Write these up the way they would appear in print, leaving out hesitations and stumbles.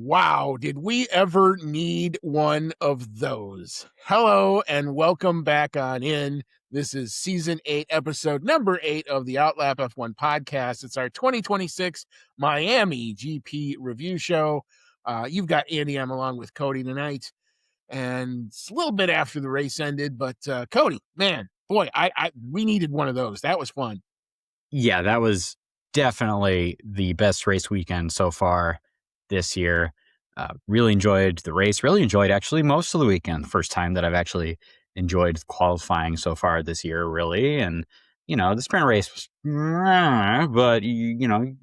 Wow, did we ever need one of those? Hello and welcome back on in. This is season 8, episode number 8 of the Outlap F1 podcast. It's our 2026 Miami GP review show. You've got Andy. I'm along with Cody tonight, and it's a little bit after the race ended, but Cody, man, boy, we needed one of those. That was fun. Yeah, that was definitely the best race weekend so far this year. Really enjoyed the race. Really enjoyed actually most of the weekend. The first time that I've actually enjoyed qualifying so far this year, really. And, the sprint race was, but, you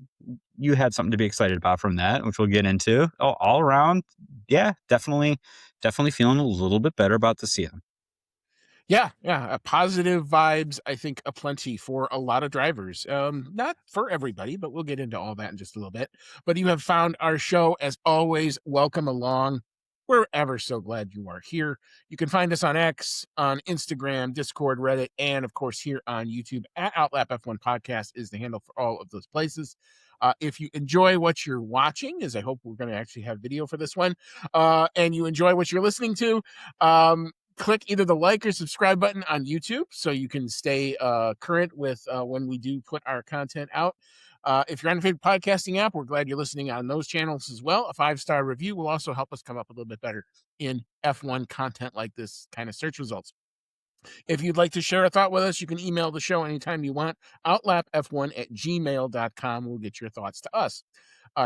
had something to be excited about from that, which we'll get into. All around, yeah, definitely feeling a little bit better about the season. Yeah, positive vibes, I think, aplenty for a lot of drivers. Not for everybody, but we'll get into all that in just a little bit. But you have found our show, as always. Welcome along. We're ever so glad you are here. You can find us on X, on Instagram, Discord, Reddit, and of course here on YouTube at Outlap F1 Podcast is the handle for all of those places. If you enjoy what you're watching, as I hope we're going to actually have video for this one, and you enjoy what you're listening to, click either the like or subscribe button on YouTube so you can stay current with when we do put our content out. If you're on a favorite podcasting app, we're glad you're listening on those channels as well. A 5-star review will also help us come up a little bit better in F1 content like this kind of search results. If you'd like to share a thought with us, you can email the show anytime you want. outlapf1@gmail.com will get your thoughts to us.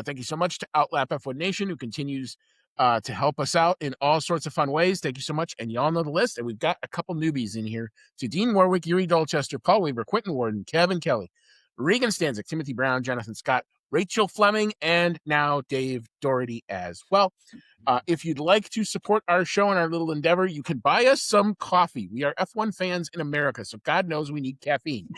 Thank you so much to Outlap F1 Nation, who continues to help us out in all sorts of fun ways. Thank you so much. And y'all know the list. And we've got a couple newbies in here. To Dean Warwick, Yuri Dolchester, Paul Weaver, Quentin Warden, Kevin Kelly, Regan Stanzik, Timothy Brown, Jonathan Scott, Rachel Fleming, and now Dave Doherty as well. If you'd like to support our show and our little endeavor, you can buy us some coffee. We are F1 fans in America, so God knows we need caffeine.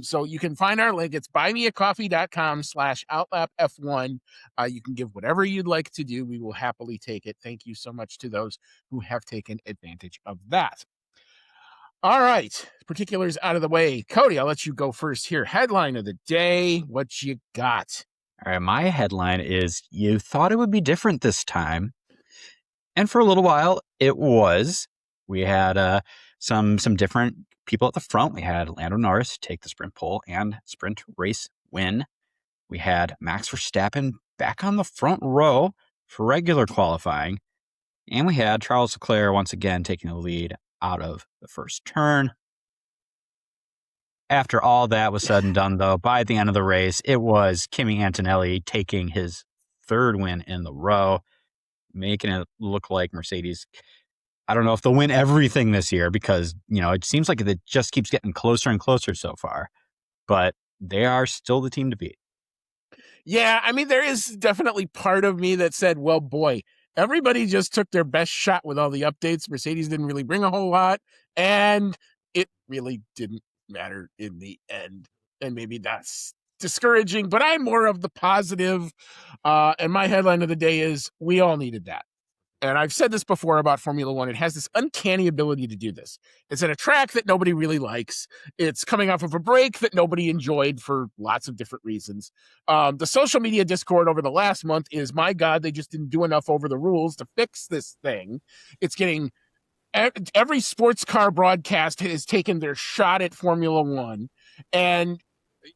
So you can find our link. It's buymeacoffee.com/outlapf1. You can give whatever you'd like to do. We will happily take it. Thank you so much to those who have taken advantage of that. All right, particulars out of the way. Cody, I'll let you go first here. Headline of the day. What you got? All right, my headline is you thought it would be different this time. And for a little while, it was. We had some different people at the front. We had Lando Norris take the sprint pole and sprint race win. We had Max Verstappen back on the front row for regular qualifying. And we had Charles Leclerc once again taking the lead out of the first turn. After all that was said and done, though, by the end of the race, it was Kimi Antonelli taking his third win in the row, making it look like Mercedes. I don't know if they'll win everything this year because, it seems like it just keeps getting closer and closer so far. But they are still the team to beat. Yeah, I mean, there is definitely part of me that said, well, boy, everybody just took their best shot with all the updates. Mercedes didn't really bring a whole lot, and it really didn't matter in the end. And maybe that's discouraging, but I'm more of the positive. And my headline of the day is we all needed that. And I've said this before about Formula One. It has this uncanny ability to do this. It's at a track that nobody really likes. It's coming off of a break that nobody enjoyed for lots of different reasons. The social media discord over the last month is, my God, they just didn't do enough over the rules to fix this thing. It's getting every sports car broadcast has taken their shot at Formula One. And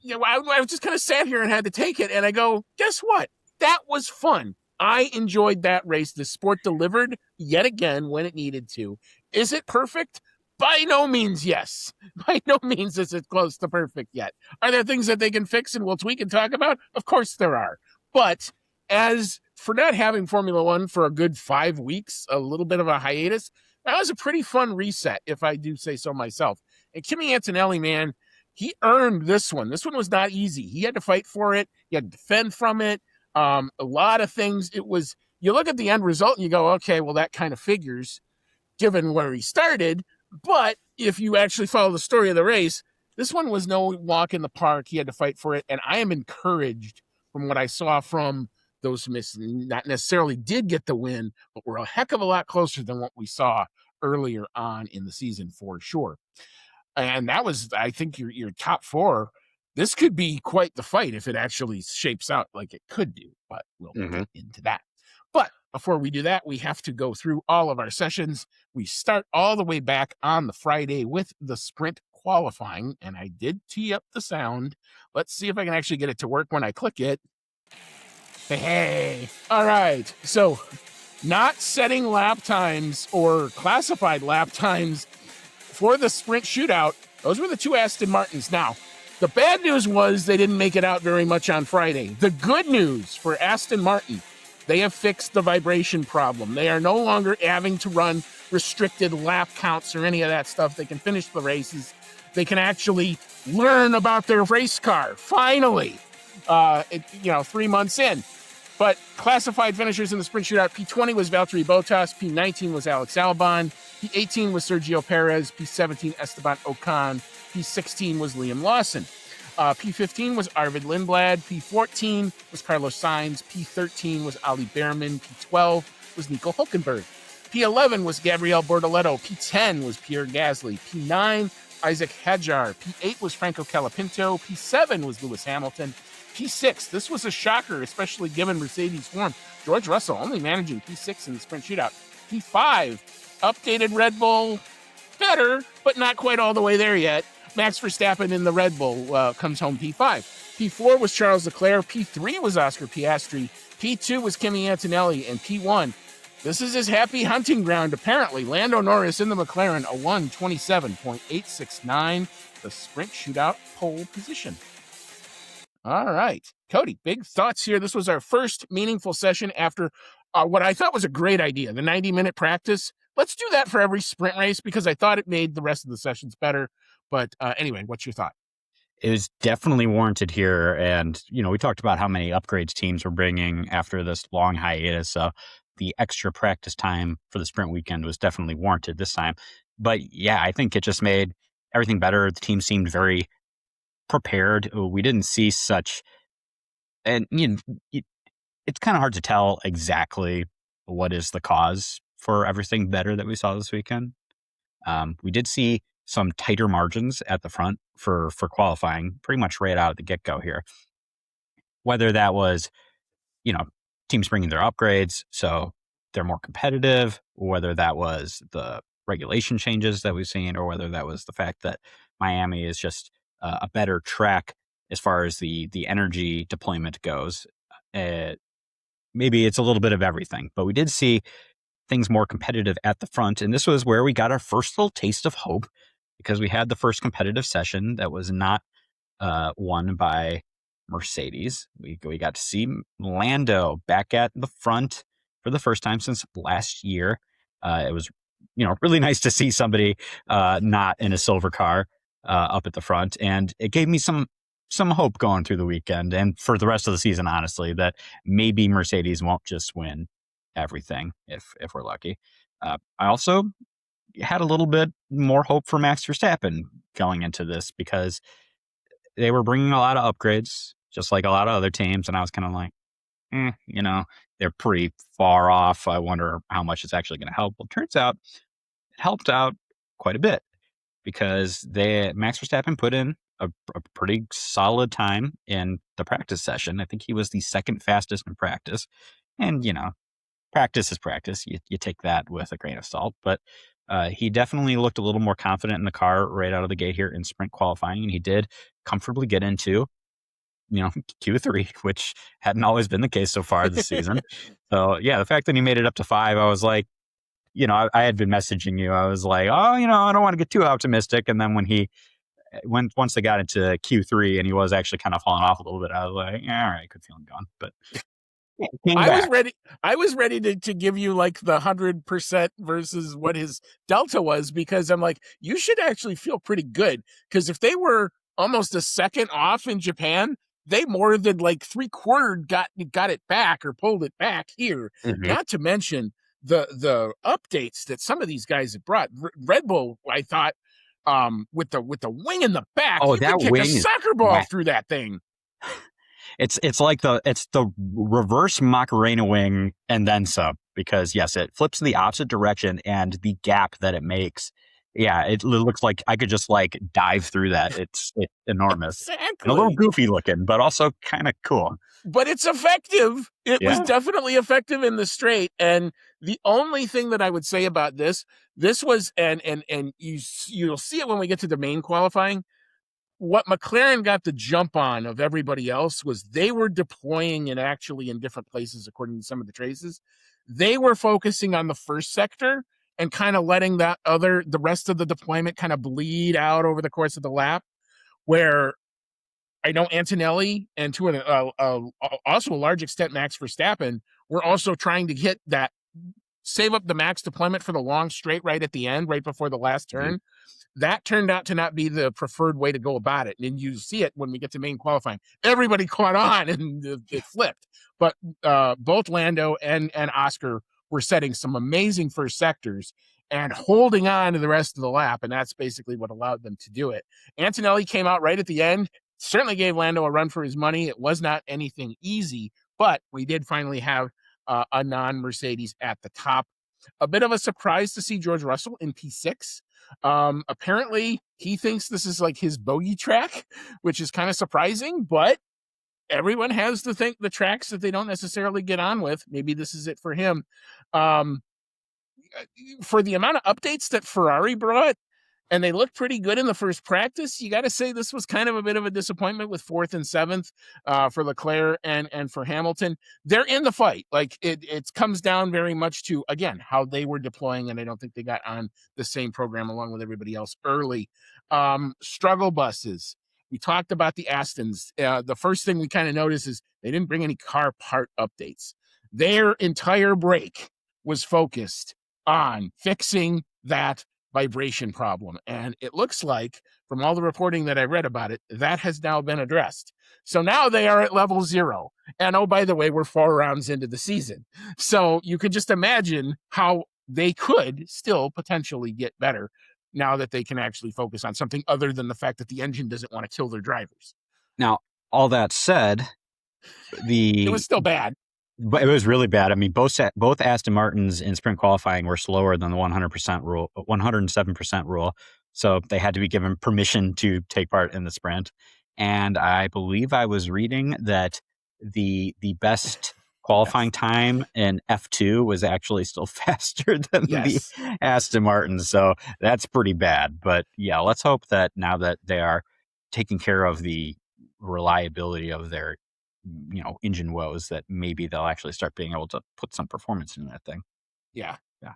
I just kind of sat here and had to take it. And I go, guess what? That was fun. I enjoyed that race. The sport delivered yet again when it needed to. Is it perfect? By no means, yes. By no means is it close to perfect yet. Are there things that they can fix and we'll tweak and talk about? Of course there are. But as for not having Formula One for a good 5 weeks, a little bit of a hiatus, that was a pretty fun reset, if I do say so myself. And Kimi Antonelli, man, he earned this one. This one was not easy. He had to fight for it. He had to defend from it. A lot of things. It was, you look at the end result and you go, okay, well, that kind of figures given where he started. But if you actually follow the story of the race, this one was no walk in the park. He had to fight for it. And I am encouraged from what I saw from those who not necessarily did get the win, but were a heck of a lot closer than what we saw earlier on in the season for sure. And that was, I think, your top four. This could be quite the fight if it actually shapes out like it could do, but we'll get into that. before we do that, we have to go through all of our sessions. We start all the way back on the Friday with the sprint qualifying, and I did tee up the sound. Let's see if I can actually get it to work when I click it. Hey. All right. So, not setting lap times or classified lap times for the sprint shootout. Those were the two Aston Martins. Now, the bad news was they didn't make it out very much on Friday. The good news for Aston Martin, they have fixed the vibration problem. They are no longer having to run restricted lap counts or any of that stuff. They can finish the races. They can actually learn about their race car, finally, 3 months in. But classified finishers in the sprint shootout, P20 was Valtteri Bottas, P19 was Alex Albon, P18 was Sergio Perez, P17 Esteban Ocon, P16 was Liam Lawson. P15 was Arvid Lindblad, P14 was Carlos Sainz, P13 was Ali Behrman, P12 was Nico Hulkenberg, P11 was Gabriel Bortoleto, P10 was Pierre Gasly, P9 Isaac Hadjar, P8 was Franco Colapinto, P7 was Lewis Hamilton, P6, this was a shocker, especially given Mercedes' form. George Russell only managing P6 in the sprint shootout. P5, updated Red Bull, better, but not quite all the way there yet. Max Verstappen in the Red Bull comes home P5. P4 was Charles Leclerc. P3 was Oscar Piastri. P2 was Kimi Antonelli. And P1, this is his happy hunting ground, apparently. Lando Norris in the McLaren, a 1:27.869, the sprint shootout pole position. All right. Cody, big thoughts here. This was our first meaningful session after what I thought was a great idea, the 90-minute practice. Let's do that for every sprint race because I thought it made the rest of the sessions better. But anyway, what's your thought? It was definitely warranted here. And, we talked about how many upgrades teams were bringing after this long hiatus. So the extra practice time for the sprint weekend was definitely warranted this time. But yeah, I think it just made everything better. The team seemed very prepared. We didn't see such, and it's kind of hard to tell exactly what is the cause for everything better that we saw this weekend. We did see some tighter margins at the front for qualifying pretty much right out of the get-go here. Whether that was, teams bringing their upgrades, so they're more competitive, whether that was the regulation changes that we've seen, or whether that was the fact that Miami is just a better track as far as the energy deployment goes. Maybe it's a little bit of everything, but we did see things more competitive at the front. And this was where we got our first little taste of hope because we had the first competitive session that was not won by Mercedes. We got to see Lando back at the front for the first time since last year. It was, really nice to see somebody not in a silver car up at the front. And it gave me some hope going through the weekend and for the rest of the season, honestly, that maybe Mercedes won't just win everything if we're lucky. I also had a little bit more hope for Max Verstappen going into this because they were bringing a lot of upgrades, just like a lot of other teams. And I was kind of like, they're pretty far off. I wonder how much it's actually going to help. Well, it turns out it helped out quite a bit because Max Verstappen put in a pretty solid time in the practice session. I think he was the second fastest in practice. And, practice is practice. You take that with a grain of salt. But he definitely looked a little more confident in the car right out of the gate here in sprint qualifying. And he did comfortably get into, Q3, which hadn't always been the case so far this season. So, yeah, the fact that he made it up to 5, I was like, I had been messaging you. I was like, I don't want to get too optimistic. And then once they got into Q3 and he was actually kind of falling off a little bit, I was like, yeah, all right, good feeling gone. But I was ready to give you like the 100% versus what his delta was because I'm like, you should actually feel pretty good because if they were almost a second off in Japan, they more than like 3/4 got it back or pulled it back here. Mm-hmm. Not to mention the updates that some of these guys have brought. Red Bull, I thought, with the wing in the back, you could kick a soccer ball through that thing. It's like the reverse Macarena wing and then some, because yes, it flips in the opposite direction and the gap that it makes Yeah, it looks like I could just like dive through that. It's enormous and a little Exactly. goofy looking, but also kind of cool. But it's effective. It was Yeah. definitely effective in the straight. And the only thing that I would say about this was, and you'll see it when we get to the main qualifying. What McLaren got the jump on of everybody else was they were deploying it actually in different places according to some of the traces. They were focusing on the first sector and kind of letting the rest of the deployment kind of bleed out over the course of the lap. Where I know Antonelli and to also a large extent Max Verstappen were also trying to hit that save up the max deployment for the long straight right at the end, right before the last Mhm. turn. That turned out to not be the preferred way to go about it. And you see it when we get to main qualifying. Everybody caught on and it flipped. But both Lando and Oscar were setting some amazing first sectors and holding on to the rest of the lap. And that's basically what allowed them to do it. Antonelli came out right at the end, certainly gave Lando a run for his money. It was not anything easy, but we did finally have a non-Mercedes at the top. A bit of a surprise to see George Russell in P6. Apparently, he thinks this is like his bogey track, which is kind of surprising, but everyone has the tracks that they don't necessarily get on with. Maybe this is it for him. Um, for the amount of updates that Ferrari brought, and they looked pretty good in the first practice. You got to say this was kind of a bit of a disappointment with fourth and seventh for Leclerc and for Hamilton. They're in the fight. Like it comes down very much to, again, how they were deploying, and I don't think they got on the same program along with everybody else early. Struggle buses. We talked about the Astons. The first thing we kind of noticed is they didn't bring any car part updates. Their entire break was focused on fixing that vibration problem. And it looks like, from all the reporting that I read about it, that has now been addressed. So now they are at level 0. And oh, by the way, we're 4 rounds into the season. So you could just imagine how they could still potentially get better now that they can actually focus on something other than the fact that the engine doesn't want to kill their drivers. Now, all that said, It the was still bad. but it was really bad. I mean, both Aston Martins in sprint qualifying were slower than the 100% rule, 107% rule. So they had to be given permission to take part in the sprint. And I believe I was reading that the best qualifying Yes. time in F2 was actually still faster than the Yes. Aston Martins. So that's pretty bad. But yeah, let's hope that now that they are taking care of the reliability of their engine woes, that maybe they'll actually start being able to put some performance in that thing. Yeah. Yeah.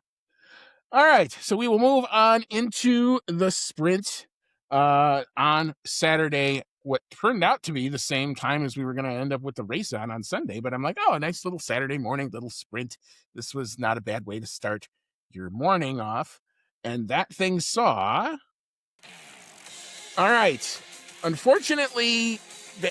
All right, so we will move on into the sprint on Saturday. What turned out to be the same time as we were going to end up with the race on Sunday, but I'm like, oh, a nice little Saturday morning, little sprint. This was not a bad way to start your morning off. And that thing saw. All right. Unfortunately,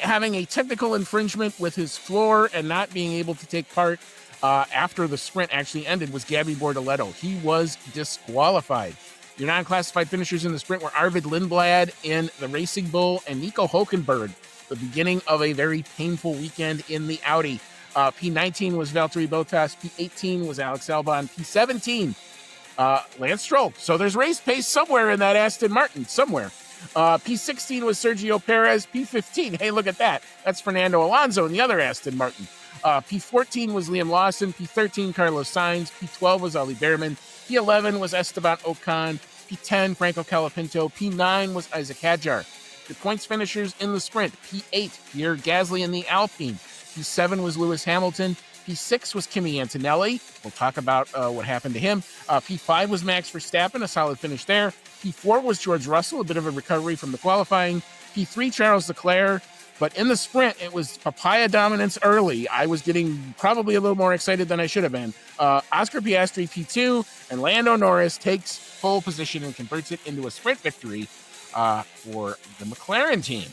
having a technical infringement with his floor and not being able to take part after the sprint actually ended was Gabby Bortoletto. He was disqualified. Your non-classified finishers in the sprint were Arvid Lindblad in the Racing Bull and Nico Hulkenberg, the beginning of a very painful weekend in the Audi. P19 was Valtteri Bottas. P18 was Alex Albon. P17, Lance Stroll. So there's race pace somewhere in that Aston Martin, somewhere. P16 was Sergio Perez. P15, hey, look at that. That's Fernando Alonso in the other Aston Martin. P14 was Liam Lawson. P13, Carlos Sainz. P12 was Ali Behrman. P11 was Esteban Ocon. P10, Franco Colapinto. P9 was Isaac Hadjar. The points finishers in the sprint: P8, Pierre Gasly in the Alpine. P7 was Lewis Hamilton. P6 was Kimi Antonelli. We'll talk about what happened to him. P5 was Max Verstappen, a solid finish there. P4 was George Russell, a bit of a recovery from the qualifying. P3, Charles Leclerc. But in the sprint, it was papaya dominance early. I was getting probably a little more excited than I should have been. Oscar Piastri, P2, and Lando Norris takes pole position and converts it into a sprint victory for the McLaren team.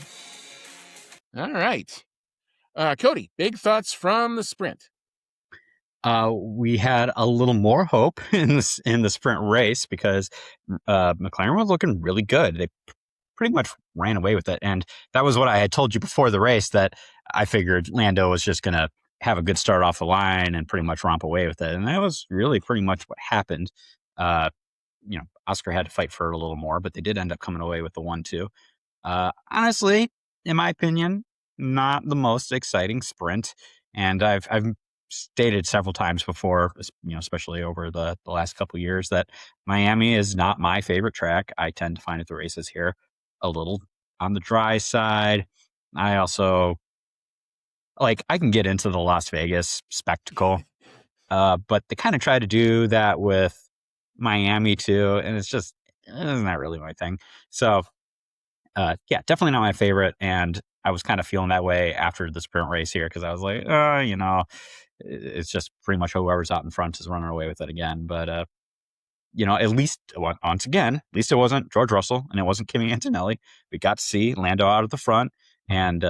All right. Cody, big thoughts from the sprint. We had a little more hope in the sprint race because McLaren was looking really good. They pretty much ran away with it, and that was what I had told you before the race, that I figured Lando was just going to have a good start off the line and pretty much romp away with it, and that was really pretty much what happened. Oscar had to fight for it a little more, but they did end up coming away with the 1-2. Honestly, in my opinion, not the most exciting sprint. And I've stated several times before, especially over the last couple of years, that Miami is not my favorite track. I tend to find at the races here a little on the dry side. I also I can get into the Las Vegas spectacle, but they kind of try to do that with Miami too, and it's not really my thing. So yeah, definitely not my favorite. And I was kind of feeling that way after the sprint race here because I was like, it's just pretty much whoever's out in front is running away with it again. But at least once again, at least it wasn't George Russell and it wasn't Kimi Antonelli. We got to see Lando out of the front, and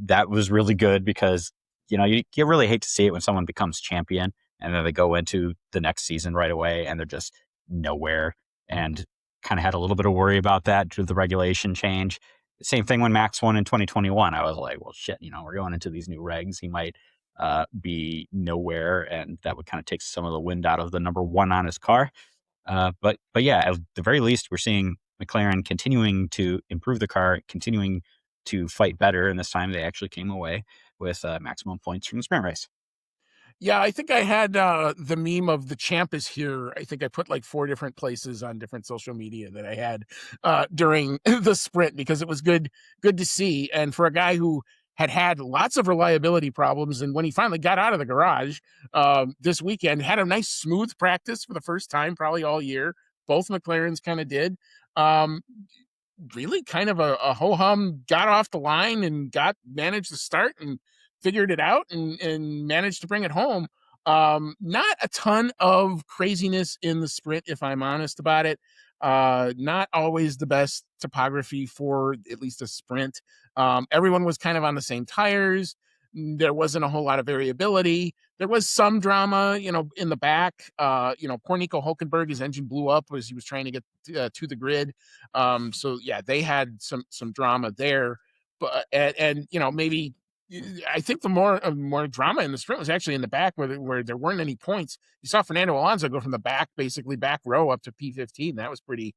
that was really good because you really hate to see it when someone becomes champion and then they go into the next season right away and they're just nowhere. And kind of had a little bit of worry about that due to the regulation change. Same thing when Max won in 2021. I was like, well, shit, we're going into these new regs. He might be nowhere, and that would kind of take some of the wind out of the number one on his car. But yeah, at the very least, we're seeing McLaren continuing to improve the car, continuing to fight better, and this time they actually came away with maximum points from the sprint race. Yeah, I think I had the meme of the champ is here. I think I put like 4 different places on different social media that I had during the sprint because it was good to see. And for a guy who had lots of reliability problems, and when he finally got out of the garage this weekend, had a nice smooth practice for the first time probably all year. Both McLarens kind of did. Really kind of a ho-hum, got off the line and managed to start and figured it out and managed to bring it home. Not a ton of craziness in the sprint, if I'm honest about it. Not always the best topography for at least a sprint. Everyone was kind of on the same tires. There wasn't a whole lot of variability. There was some drama, in the back. Poor Nico Hulkenberg, his engine blew up as he was trying to get to the grid. So yeah, they had some drama there. But and maybe I think the more drama in the sprint was actually in the back where there weren't any points. You saw Fernando Alonso go from the back, basically back row up to P15. That was pretty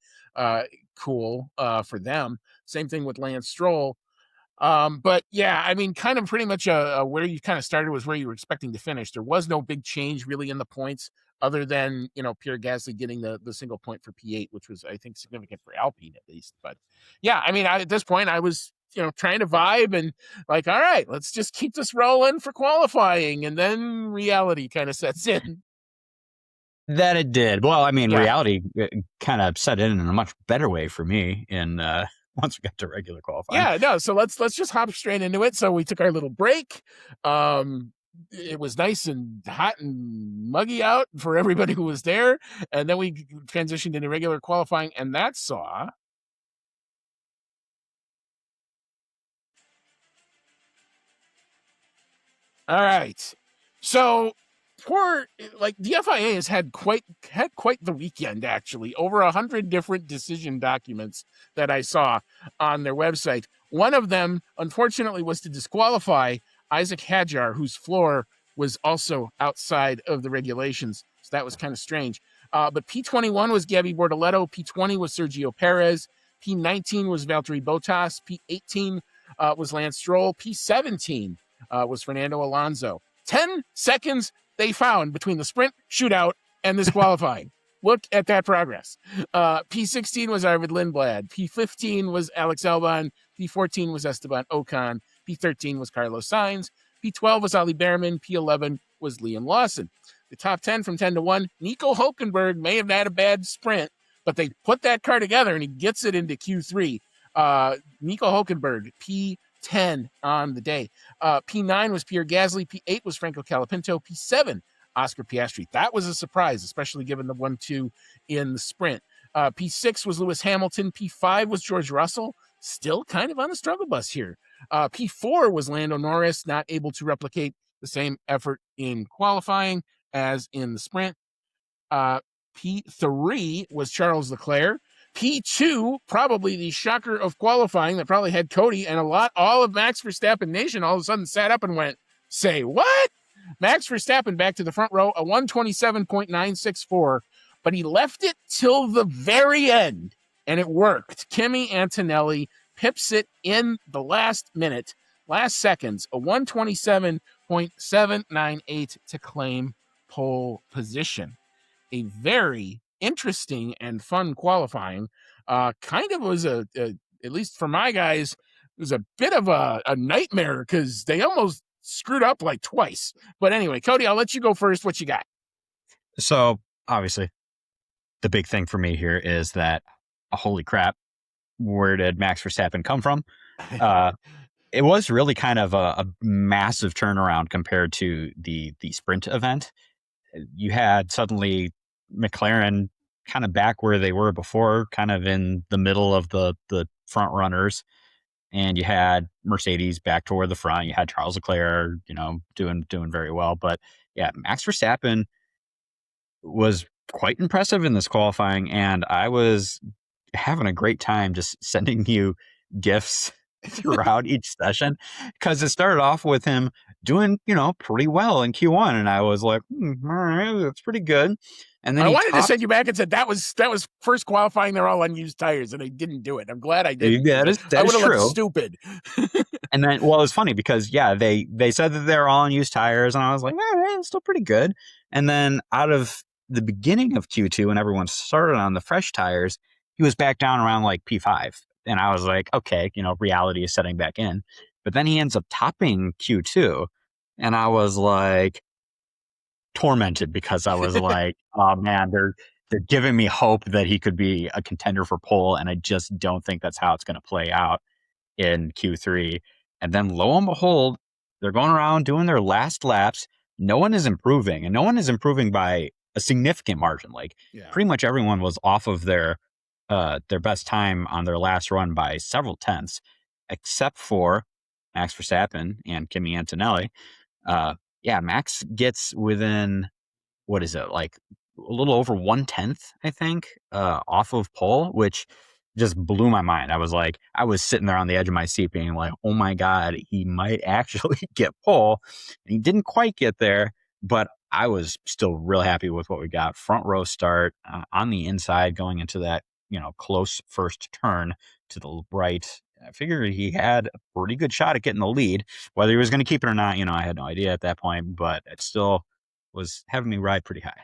cool for them. Same thing with Lance Stroll. But yeah, I mean, kind of pretty much where you kind of started was where you were expecting to finish. There was no big change really in the points other than, Pierre Gasly getting the single point for P8, which was, I think, significant for Alpine at least. But yeah, I mean, at this point I was, trying to vibe and like, all right, let's just keep this rolling for qualifying. And then reality kind of sets in. That it did. Well, I mean, Yeah. reality kind of set in a much better way for me in once we got to regular qualifying. Yeah, no, so let's just hop straight into it. So we took our little break. It was nice and hot and muggy out for everybody who was there. And then we transitioned into regular qualifying, and that saw all right. So the FIA has had quite the weekend, actually. Over 100 different decision documents that I saw on their website. One of them, unfortunately, was to disqualify Isaac Hadjar, whose floor was also outside of the regulations. So that was kind of strange. But P21 was Gabby Bortoleto. P20 was Sergio Perez. P19 was Valtteri Bottas. P18 was Lance Stroll. P17 was Fernando Alonso. 10 seconds they found between the sprint, shootout, and this qualifying. Look at that progress. P16 was Arvid Lindblad. P15 was Alex Albon. P14 was Esteban Ocon. P13 was Carlos Sainz. P12 was Ali Behrman. P11 was Liam Lawson. The top 10 from 10 to 1, Nico Hulkenberg may have had a bad sprint, but they put that car together and he gets it into Q3. Nico Hulkenberg, P10 on the day. P9 was Pierre Gasly. P8 was Franco Colapinto. P7, Oscar Piastri. That was a surprise, especially given the 1-2 in the sprint. P6 was Lewis Hamilton. P5 was George Russell. Still kind of on the struggle bus here. P4 was Lando Norris, not able to replicate the same effort in qualifying as in the sprint. P3 was Charles Leclerc. P2, probably the shocker of qualifying that probably had Cody and all of Max Verstappen Nation all of a sudden sat up and went, say what? Max Verstappen back to the front row, a 127.964 but he left it till the very end, and it worked. Kimi Antonelli pips it in the last minute, last seconds, a 127.798 to claim pole position. A very interesting and fun qualifying. Kind of was at least for my guys, it was a bit of a nightmare because they almost screwed up like twice. But anyway, Cody, I'll let you go first. What you got? So obviously, the big thing for me here is that, holy crap, where did Max Verstappen come from? It was really kind of a massive turnaround compared to the sprint event. You had suddenly McLaren kind of back where they were before, kind of in the middle of the front runners, and you had Mercedes back toward the front. You had Charles Leclerc, doing very well. But yeah, Max Verstappen was quite impressive in this qualifying, and I was having a great time just sending you gifts throughout each session, because it started off with him doing pretty well in Q1, and I was like, all right, that's pretty good. And then I he wanted to topped. send you back and said that was first qualifying. They're all unused tires, and I didn't do it. I'm glad I didn't. That I is would have looked true. stupid. And then, well, it was funny because they said that they're all unused tires, and I was like, it's still pretty good. And then out of the beginning of Q2, when everyone started on the fresh tires, he was back down around like P5, and I was like, okay, reality is setting back in. But then he ends up topping Q2, and I was like tormented because I was like, oh man, they're giving me hope that he could be a contender for pole, and I just don't think that's how it's going to play out in Q3. And then lo and behold, they're going around doing their last laps. No one is improving, and no one is improving by a significant margin. Like pretty much everyone was off of their best time on their last run by several tenths, except for Max Verstappen and Kimi Antonelli. Max gets within, what is it, like a little over 1/10, I think, off of pole, which just blew my mind. I was sitting there on the edge of my seat being like, oh my God, he might actually get pole. And he didn't quite get there, but I was still real happy with what we got. Front row start on the inside going into that, close first turn to the right. I figured he had a pretty good shot at getting the lead. Whether he was going to keep it or not, I had no idea at that point, but it still was having me ride pretty high.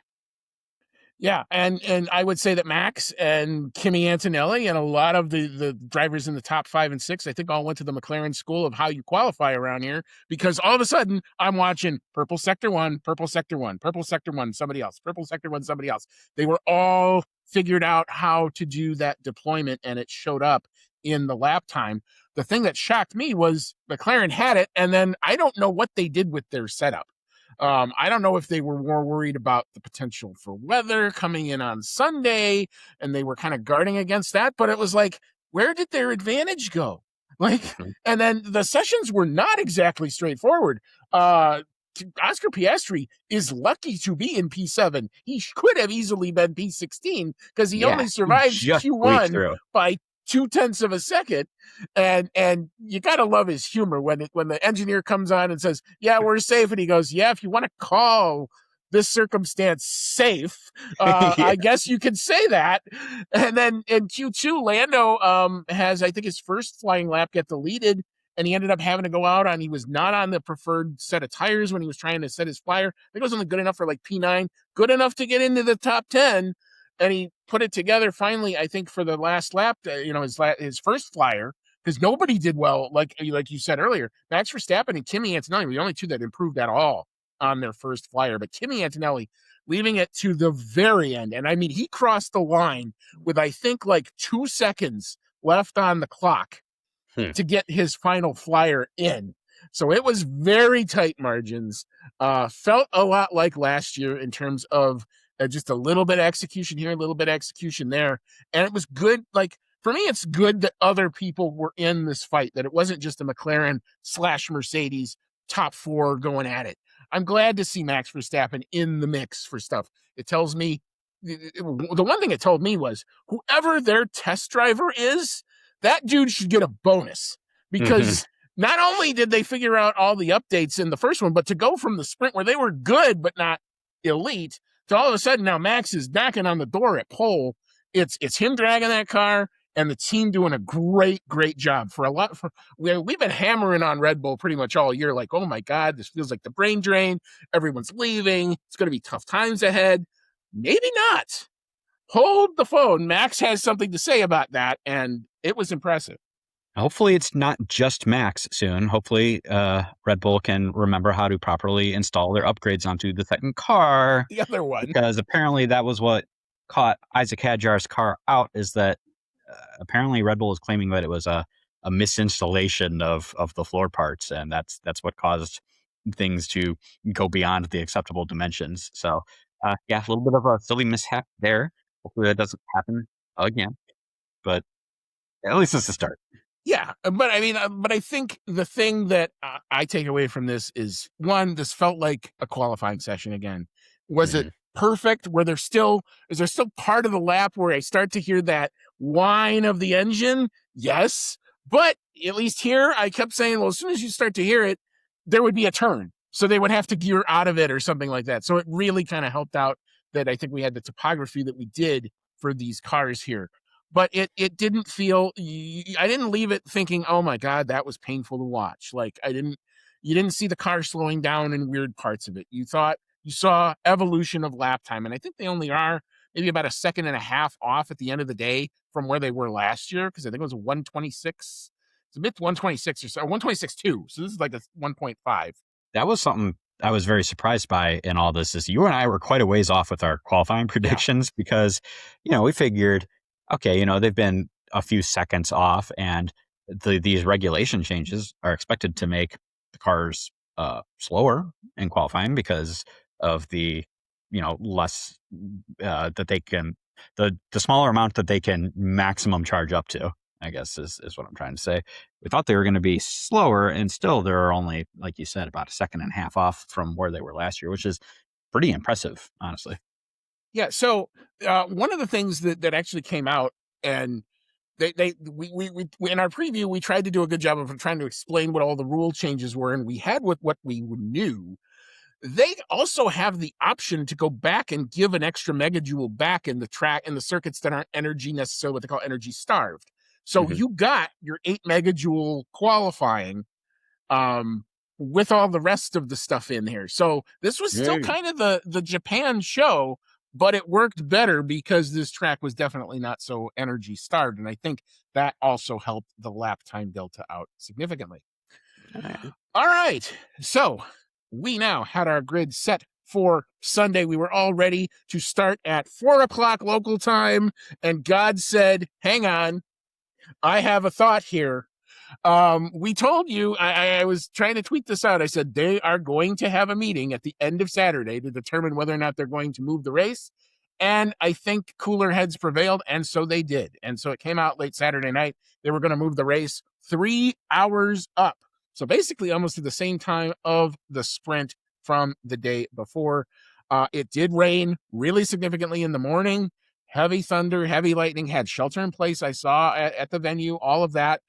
Yeah, and I would say that Max and Kimi Antonelli and a lot of the drivers in the top 5 and 6, I think, all went to the McLaren school of how you qualify around here, because all of a sudden I'm watching purple sector 1, purple sector 1, purple sector 1, somebody else, purple sector 1, somebody else. They were all figured out how to do that deployment, and it showed up in the lap time. The thing that shocked me was McLaren had it, and then I don't know what they did with their setup. I don't know if they were more worried about the potential for weather coming in on Sunday, and they were kind of guarding against that. But it was like, where did their advantage go? And then the sessions were not exactly straightforward. Oscar Piastri is lucky to be in P7. He could have easily been P16 because he only survived Q1 by 0.2 of a second, and you gotta love his humor when the engineer comes on and says, "Yeah, we're safe," and he goes, "Yeah, if you want to call this circumstance safe, I guess you could say that." And then in Q2, Lando has, I think, his first flying lap get deleted, and he ended up having to go out on. He was not on the preferred set of tires when he was trying to set his flyer. I think it was only good enough for like P9, good enough to get into the top 10. And he put it together finally, I think, for the last lap, his first flyer, because nobody did well, like you said earlier. Max Verstappen and Kimi Antonelli were the only two that improved at all on their first flyer. But Kimi Antonelli leaving it to the very end. And I mean, he crossed the line with, I think, like 2 seconds left on the clock to get his final flyer in. So it was very tight margins. Felt a lot like last year in terms of just a little bit of execution here, a little bit of execution there. And it was good. Like, for me, it's good that other people were in this fight, that it wasn't just a McLaren/Mercedes top 4 going at it. I'm glad to see Max Verstappen in the mix for stuff. It tells me, the one thing it told me was, whoever their test driver is, that dude should get a bonus, because not only did they figure out all the updates in the first one, but to go from the sprint where they were good but not elite, So all of a sudden now Max is knocking on the door at pole. It's him dragging that car and the team doing a great job for a lot. We've been hammering on Red Bull pretty much all year. Like, oh my God, this feels like the brain drain. Everyone's leaving. It's going to be tough times ahead. Maybe not. Hold the phone. Max has something to say about that, and it was impressive. Hopefully it's not just Max soon. Hopefully Red Bull can remember how to properly install their upgrades onto the second car, The other one. because apparently that was what caught Isaac Hadjar's car out, is that apparently Red Bull is claiming that it was a misinstallation of the floor parts, and that's what caused things to go beyond the acceptable dimensions. So yeah, a little bit of a silly mishap there. Hopefully that doesn't happen again, but at least it's a start. Yeah, but I mean, but I think the thing that I take away from this is, one, this felt like a qualifying session again. Was it Mhm. perfect? Is there still part of the lap where I start to hear that whine of the engine? Yes, but at least here I kept saying, well, as soon as you start to hear it, there would be a turn, so they would have to gear out of it or something like that. So it really kind of helped out that I think we had the topography that we did for these cars here, but it didn't feel, I didn't leave it thinking, oh my God, that was painful to watch. Like, you didn't see the car slowing down in weird parts of it. You thought you saw evolution of lap time. And I think they only are maybe about a second and a half off at the end of the day from where they were last year. Cause I think it was a 126. It's a bit 126 or so, 126.2. So this is like a 1.5. That was something I was very surprised by in all this, is you and I were quite a ways off with our qualifying Yeah. predictions, because, we figured, okay, they've been a few seconds off, and these regulation changes are expected to make the cars slower in qualifying because of the, less that they can, the smaller amount that they can maximum charge up to, I guess is what I'm trying to say. We thought they were going to be slower, and still they're only, like you said, about a second and a half off from where they were last year, which is pretty impressive, honestly. Yeah. So one of the things that actually came out, and we in our preview, we tried to do a good job of trying to explain what all the rule changes were, and we had with what we knew. They also have the option to go back and give an extra megajoule back in the track, in the circuits that aren't energy necessarily what they call energy starved. So Mhm. you got your 8 megajoule qualifying, um, with all the rest of the stuff in here. So this was still Yay. kind of the Japan show, but it worked better because this track was definitely not so energy starved. And I think that also helped the lap time delta out significantly. All right. So we now had our grid set for Sunday. We were all ready to start at 4 o'clock local time. And God said, hang on, I have a thought here. We told you, I was trying to tweet this out. I said they are going to have a meeting at the end of Saturday to determine whether or not they're going to move the race. And I think cooler heads prevailed, and so they did. And so it came out late Saturday night. They were going to move the race 3 hours up. So basically almost at the same time of the sprint from the day before. It did rain really significantly in the morning. Heavy thunder, heavy lightning, had shelter in place. I saw at the venue, all of that.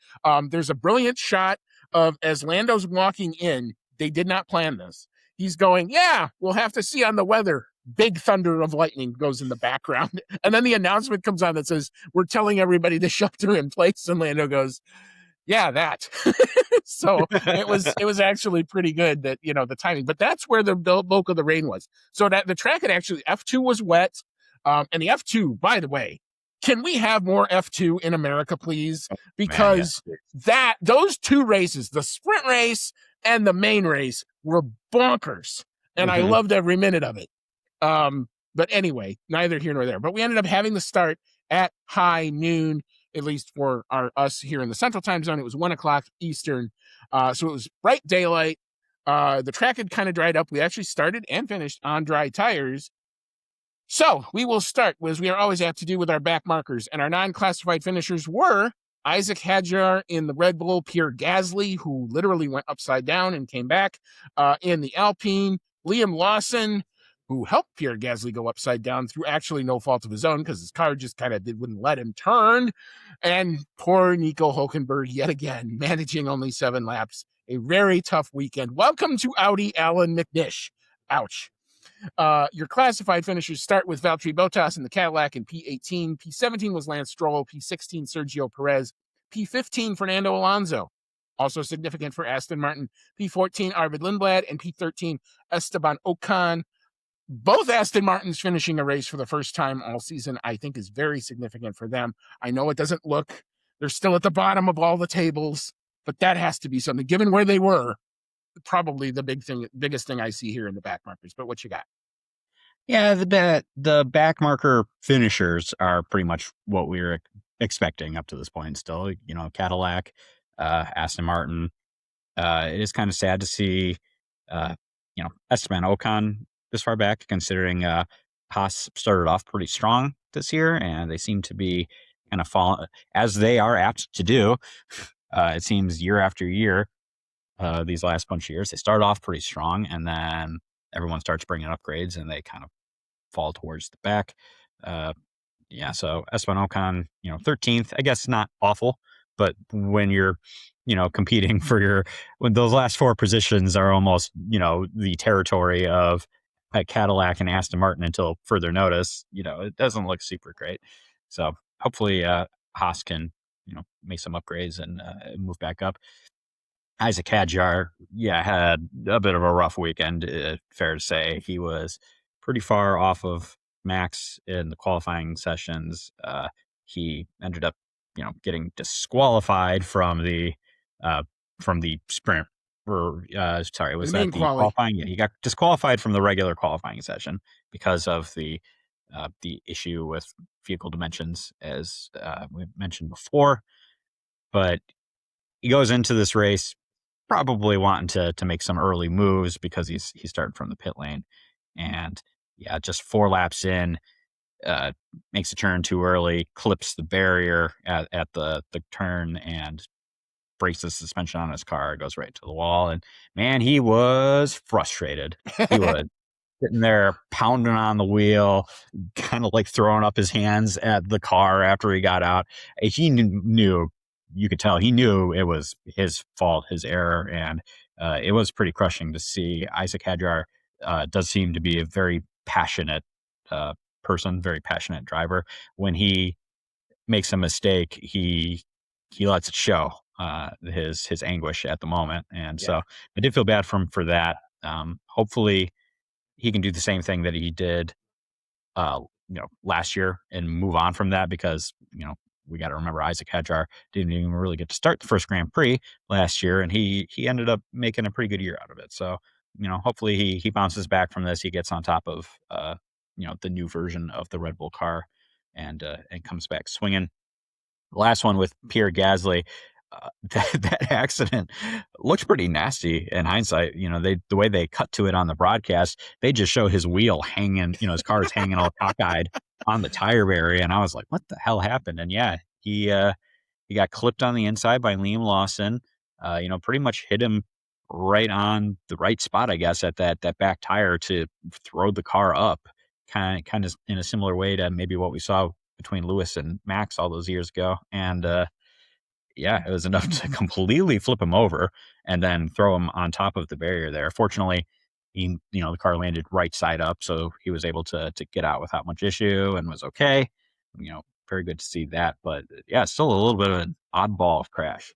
There's a brilliant shot of, as Lando's walking in, they did not plan this. He's going, yeah, we'll have to see on the weather. Big thunder of lightning goes in the background. And then the announcement comes on that says, we're telling everybody to shelter in place. And Lando goes, yeah, that. So it was actually pretty good that, the timing, but that's where the bulk of the rain was. So that the track had actually, F2 was wet. And the F2, by the way, can we have more F2 in America, please? Man, yes. Because those two races, the sprint race and the main race, were bonkers. And I Mhm. loved every minute of it. But anyway, neither here nor there. But we ended up having the start at high noon, at least for us here in the Central Time Zone. It was 1 o'clock Eastern. So it was bright daylight. The track had kind of dried up. We actually started and finished on dry tires. So we will start, as we are always apt to do, with our back markers. And our non-classified finishers were Isaac Hadjar in the Red Bull, Pierre Gasly, who literally went upside down and came back in the Alpine, Liam Lawson, who helped Pierre Gasly go upside down through actually no fault of his own because his car just kind of wouldn't let him turn. And poor Nico Hulkenberg, yet again, managing only 7 laps. A very tough weekend. Welcome to Audi, Alan McNish. Ouch. Your classified finishers start with Valtteri Bottas in the Cadillac in P18. P17 was Lance Stroll. P16, Sergio Perez. P15, Fernando Alonso. Also significant for Aston Martin. P14, Arvid Lindblad. And P13, Esteban Ocon. Both Aston Martins finishing a race for the first time all season, I think, is very significant for them. I know it doesn't look, they're still at the bottom of all the tables, but that has to be something, given where they were. Probably the biggest thing I see here in the back markers. But what you got? Yeah, the back marker finishers are pretty much what we were expecting up to this point. Still, Cadillac, Aston Martin. It is kind of sad to see, uh, Esteban Ocon this far back, considering Haas started off pretty strong this year, and they seem to be kind of falling as they are apt to do. It seems year after year, these last bunch of years, they start off pretty strong, and then everyone starts bringing upgrades, and they kind of fall towards the back. Uh, yeah, so Esteban Ocon, 13th, I guess not awful, but when you're, competing for when those last four positions are almost, the territory of a Cadillac and Aston Martin until further notice, it doesn't look super great. So hopefully Haas can, make some upgrades and move back up. Isaac Hadjar, had a bit of a rough weekend, fair to say. He was pretty far off of Max in the qualifying sessions. He ended up, getting disqualified from the sprint. Or sorry, The was main that the quali. qualifying? Yeah, he got disqualified from the regular qualifying session because of the issue with vehicle dimensions, as we mentioned before. But he goes into this race probably wanting to make some early moves because he started from the pit lane, and just 4 laps in, makes a turn too early, clips the barrier at the turn, and breaks the suspension on his car. Goes right to the wall, and man, he was frustrated. He was sitting there pounding on the wheel, kind of like throwing up his hands at the car after he got out. He knew, you could tell he knew it was his fault, his error, and it was pretty crushing to see. Isaac Hadjar does seem to be a very passionate uh, person, very passionate driver. When he makes a mistake, he lets it show, his anguish at the moment, and Yeah. so I did feel bad for him for that. Hopefully he can do the same thing that he did, uh, last year and move on from that, because, we got to remember Isaac Hadjar didn't even really get to start the first Grand Prix last year, and he ended up making a pretty good year out of it. So, hopefully he bounces back from this. He gets on top of, the new version of the Red Bull car, and comes back swinging. The last one with Pierre Gasly, that accident looks pretty nasty in hindsight. The way they cut to it on the broadcast, they just show his wheel hanging, his car is hanging all cockeyed on the tire barrier, and I was like, "What the hell happened?" And he got clipped on the inside by Liam Lawson. Pretty much hit him right on the right spot, I guess, at that back tire to throw the car up, kind of in a similar way to maybe what we saw between Lewis and Max all those years ago. And it was enough to completely flip him over and then throw him on top of the barrier there. Fortunately, the car landed right side up, so he was able to get out without much issue and was okay. Very good to see that. But still a little bit of an oddball crash.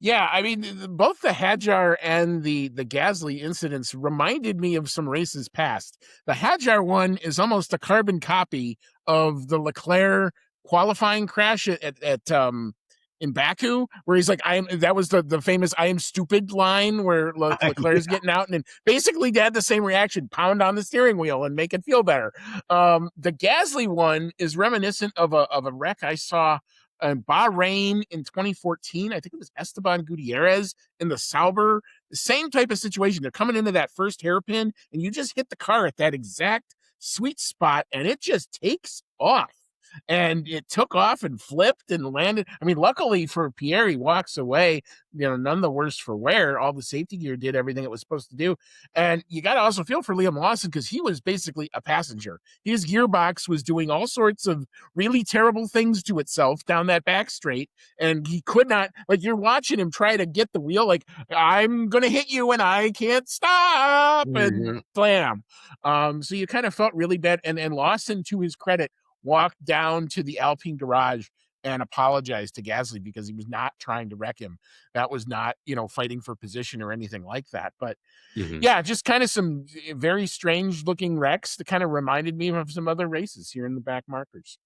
Yeah, I mean, both the Hadjar and the Gasly incidents reminded me of some races past. The Hadjar one is almost a carbon copy of the Leclerc qualifying crash at in Baku, where he's like, that was the famous "I am stupid" line where Leclerc's getting out, and then basically had the same reaction: pound on the steering wheel and make it feel better. The Gasly one is reminiscent of a wreck I saw Bahrain in 2014. I think it was Esteban Gutierrez in the Sauber. The same type of situation. They're coming into that first hairpin, and you just hit the car at that exact sweet spot, and it just takes off. and it took off and flipped and landed. I mean, luckily for Pierre, he walks away, none the worse for wear. All the safety gear did everything it was supposed to do. And you got to also feel for Liam Lawson because he was basically a passenger. His gearbox was doing all sorts of really terrible things to itself down that back straight. And he could not, like, you're watching him try to get the wheel, like, I'm going to hit you and I can't stop. And slam. So you kind of felt really bad. And Lawson, to his credit, walked down to the Alpine garage and apologized to Gasly because he was not trying to wreck him. That was not, fighting for position or anything like that. But yeah, just kind of some very strange looking wrecks that kind of reminded me of some other races here in the back markers.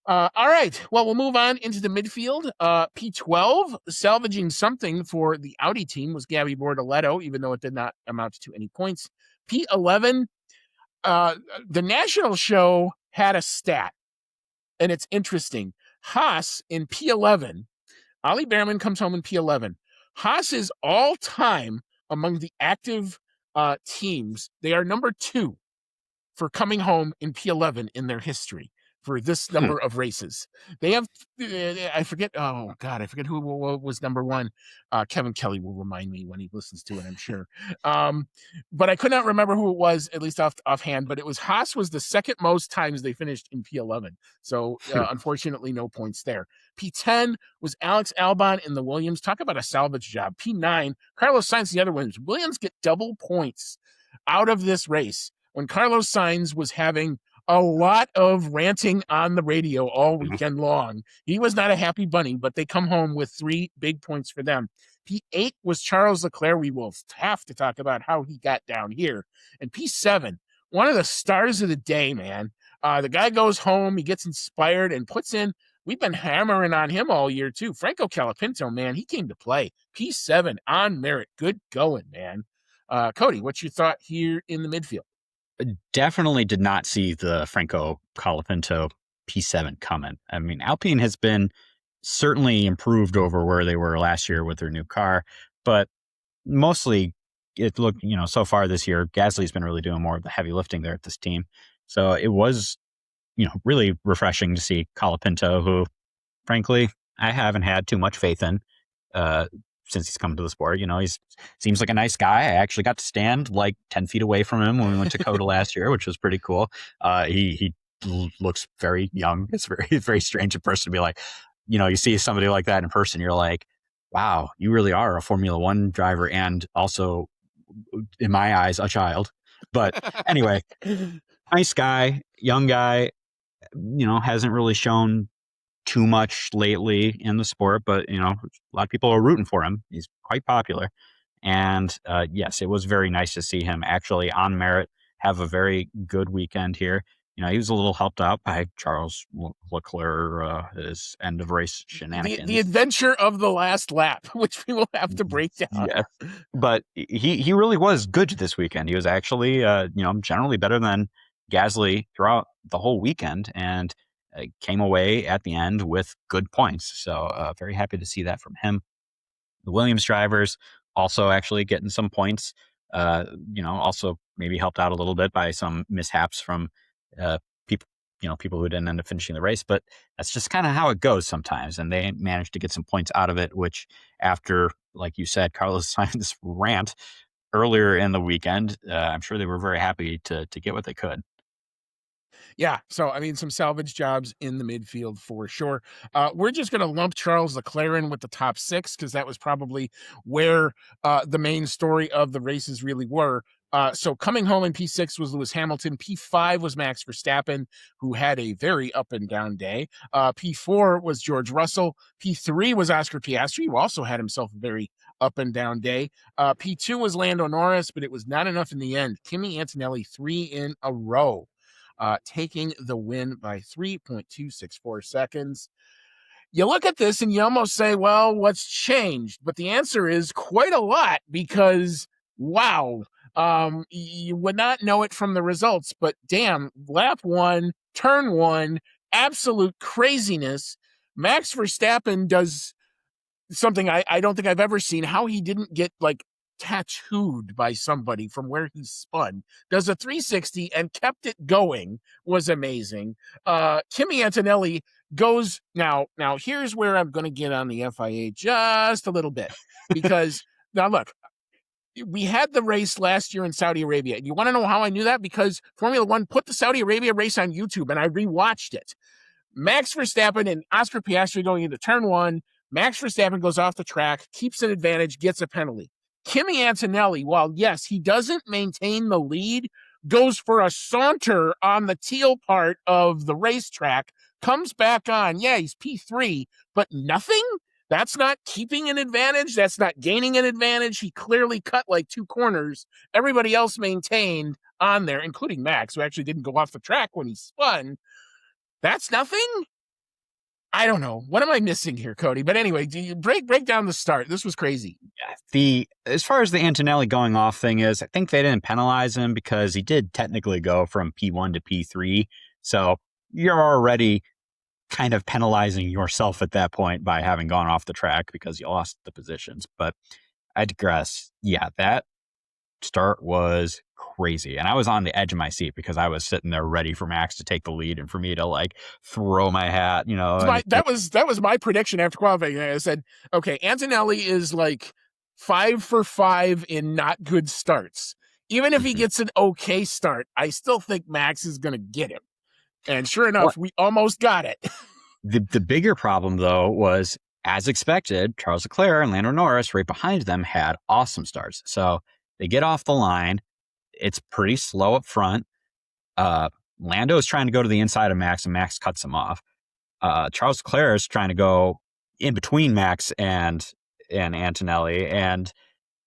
All right. Well, we'll move on into the midfield. P12, salvaging something for the Audi team was Gabby Bortoletto, even though it did not amount to any points. P11, the national show had a stat, and it's interesting. Haas in P11, Ollie Behrman comes home in P11. Haas is all time among the active teams. They are number 2 for coming home in P11 in their history for this number of races. They have, I forget who was number 1. Kevin Kelly will remind me when he listens to it, I'm sure. But I could not remember who it was, at least offhand, but it was Haas was the second most times they finished in P11. So unfortunately, no points there. P10 was Alex Albon in the Williams. Talk about a salvage job. P9, Carlos Sainz, the other Williams. Williams get double points out of this race when Carlos Sainz was having a lot of ranting on the radio all weekend long. He was not a happy bunny, but they come home with 3 big points for them. P8 was Charles Leclerc. We will have to talk about how he got down here. And P7, one of the stars of the day, man. The guy goes home, he gets inspired and puts in, we've been hammering on him all year too. Franco Colapinto, man, he came to play. P7 on merit. Good going, man. Cody, what's your thought here in the midfield? Definitely did not see the Franco Colapinto P7 coming. I mean, Alpine has been certainly improved over where they were last year with their new car, but mostly it looked, so far this year, Gasly's been really doing more of the heavy lifting there at this team. So it was, really refreshing to see Colapinto, who, frankly, I haven't had too much faith in since he's come to the sport. He seems like a nice guy. I actually got to stand like 10 feet away from him when we went to COTA last year, which was pretty cool. He looks very young. It's very strange in person to be like, you see somebody like that in person, you're like, wow, you really are a Formula One driver and also, in my eyes, a child. But anyway, nice guy, young guy, hasn't really shown too much lately in the sport, but a lot of people are rooting for him. He's quite popular. And yes, it was very nice to see him actually on merit have a very good weekend here. He was a little helped out by Charles Leclerc, his end of race shenanigans. The adventure of the last lap, which we will have to break down. Yeah. But he really was good this weekend. He was actually, generally better than Gasly throughout the whole weekend and came away at the end with good points. So very happy to see that from him. The Williams drivers also actually getting some points, also maybe helped out a little bit by some mishaps from people who didn't end up finishing the race, but that's just kind of how it goes sometimes. And they managed to get some points out of it, which after, like you said, Carlos Sainz rant earlier in the weekend, I'm sure they were very happy to get what they could. Yeah, so I mean, some salvage jobs in the midfield for sure. We're just going to lump Charles Leclerc in with the top 6 because that was probably where the main story of the races really were. So coming home in P6 was Lewis Hamilton. P5 was Max Verstappen, who had a very up and down day. P4 was George Russell. P3 was Oscar Piastri, who also had himself a very up and down day. P2 was Lando Norris, but it was not enough in the end. Kimi Antonelli, 3 in a row. Taking the win by 3.264 seconds. You look at this and you almost say, well, what's changed? But the answer is quite a lot because, wow, you would not know it from the results, but damn, lap 1, turn 1, absolute craziness. Max Verstappen does something I don't think I've ever seen, how he didn't get like tattooed by somebody from where he spun. Does a 360 and kept it going, was amazing. Kimi Antonelli goes now. Here's where I'm going to get on the FIA just a little bit, because now look, we had the race last year in Saudi Arabia. And you want to know how I knew that? Because Formula One put the Saudi Arabia race on YouTube and I rewatched it. Max Verstappen and Oscar Piastri going into turn one. Max Verstappen goes off the track, keeps an advantage, gets a penalty. Kimi Antonelli, while yes, he doesn't maintain the lead, goes for a saunter on the teal part of the racetrack, comes back on. Yeah, he's P3, but nothing? That's not keeping an advantage. That's not gaining an advantage. He clearly cut like 2 corners. Everybody else maintained on there, including Max, who actually didn't go off the track when he spun. That's nothing? I don't know. What am I missing here, Cody? But anyway, do you break down the start? This was crazy. As far as the Antonelli going off thing is, I think they didn't penalize him because he did technically go from P1 to P3. So you're already kind of penalizing yourself at that point by having gone off the track because you lost the positions. But I digress. Yeah, that start was crazy. And I was on the edge of my seat because I was sitting there ready for Max to take the lead and for me to like throw my hat, That was my prediction after qualifying. I said, okay, Antonelli is like 5 for 5 in not good starts. Even if he gets an okay start, I still think Max is going to get him. And sure enough, we almost got it. The bigger problem, though, was, as expected, Charles Leclerc and Lando Norris right behind them had awesome starts. So they get off the line. It's pretty slow up front. Lando is trying to go to the inside of Max, and Max cuts him off. Charles Leclerc is trying to go in between Max and Antonelli, and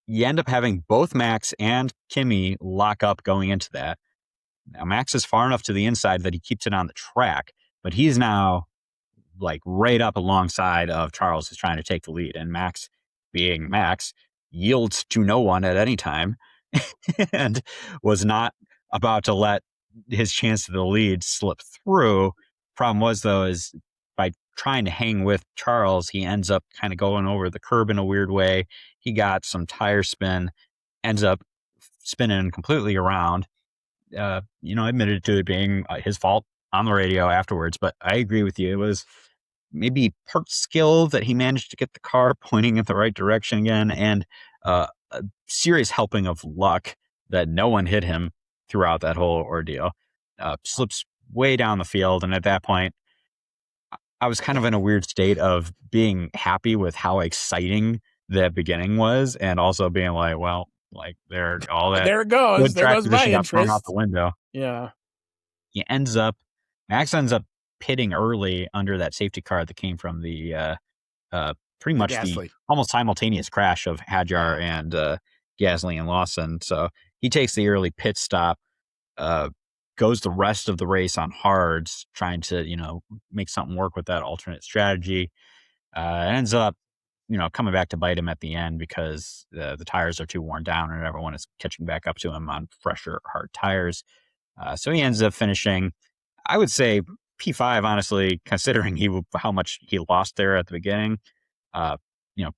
you end up having both Max and Kimi lock up going into that. Now, Max is far enough to the inside that he keeps it on the track, but he's now like right up alongside of Charles, who's trying to take the lead. And Max, being Max, yields to no one at any time and was not about to let his chance to the lead slip through. Problem was, though, is by trying to hang with Charles, he ends up kind of going over the curb in a weird way. He got some tire spin, ends up spinning completely around. Admitted to it being his fault on the radio afterwards, but I agree with you. It was maybe part skill that he managed to get the car pointing in the right direction again, and a serious helping of luck that no one hit him throughout that whole ordeal. Slips way down the field, and at that point, I was kind of in a weird state of being happy with how exciting the beginning was, and also being like, well, like all that there it goes. good There track goes my position got thrown interest out the window. Yeah. Max ends up pitting early under that safety car that came from the pretty much the almost simultaneous crash of Hadjar and Gasly and Lawson. So he takes the early pit stop, goes the rest of the race on hards, trying to, make something work with that alternate strategy. Ends up, coming back to bite him at the end because the tires are too worn down and everyone is catching back up to him on fresher, hard tires. So he ends up finishing, I would say, P5, honestly, considering how much he lost there at the beginning.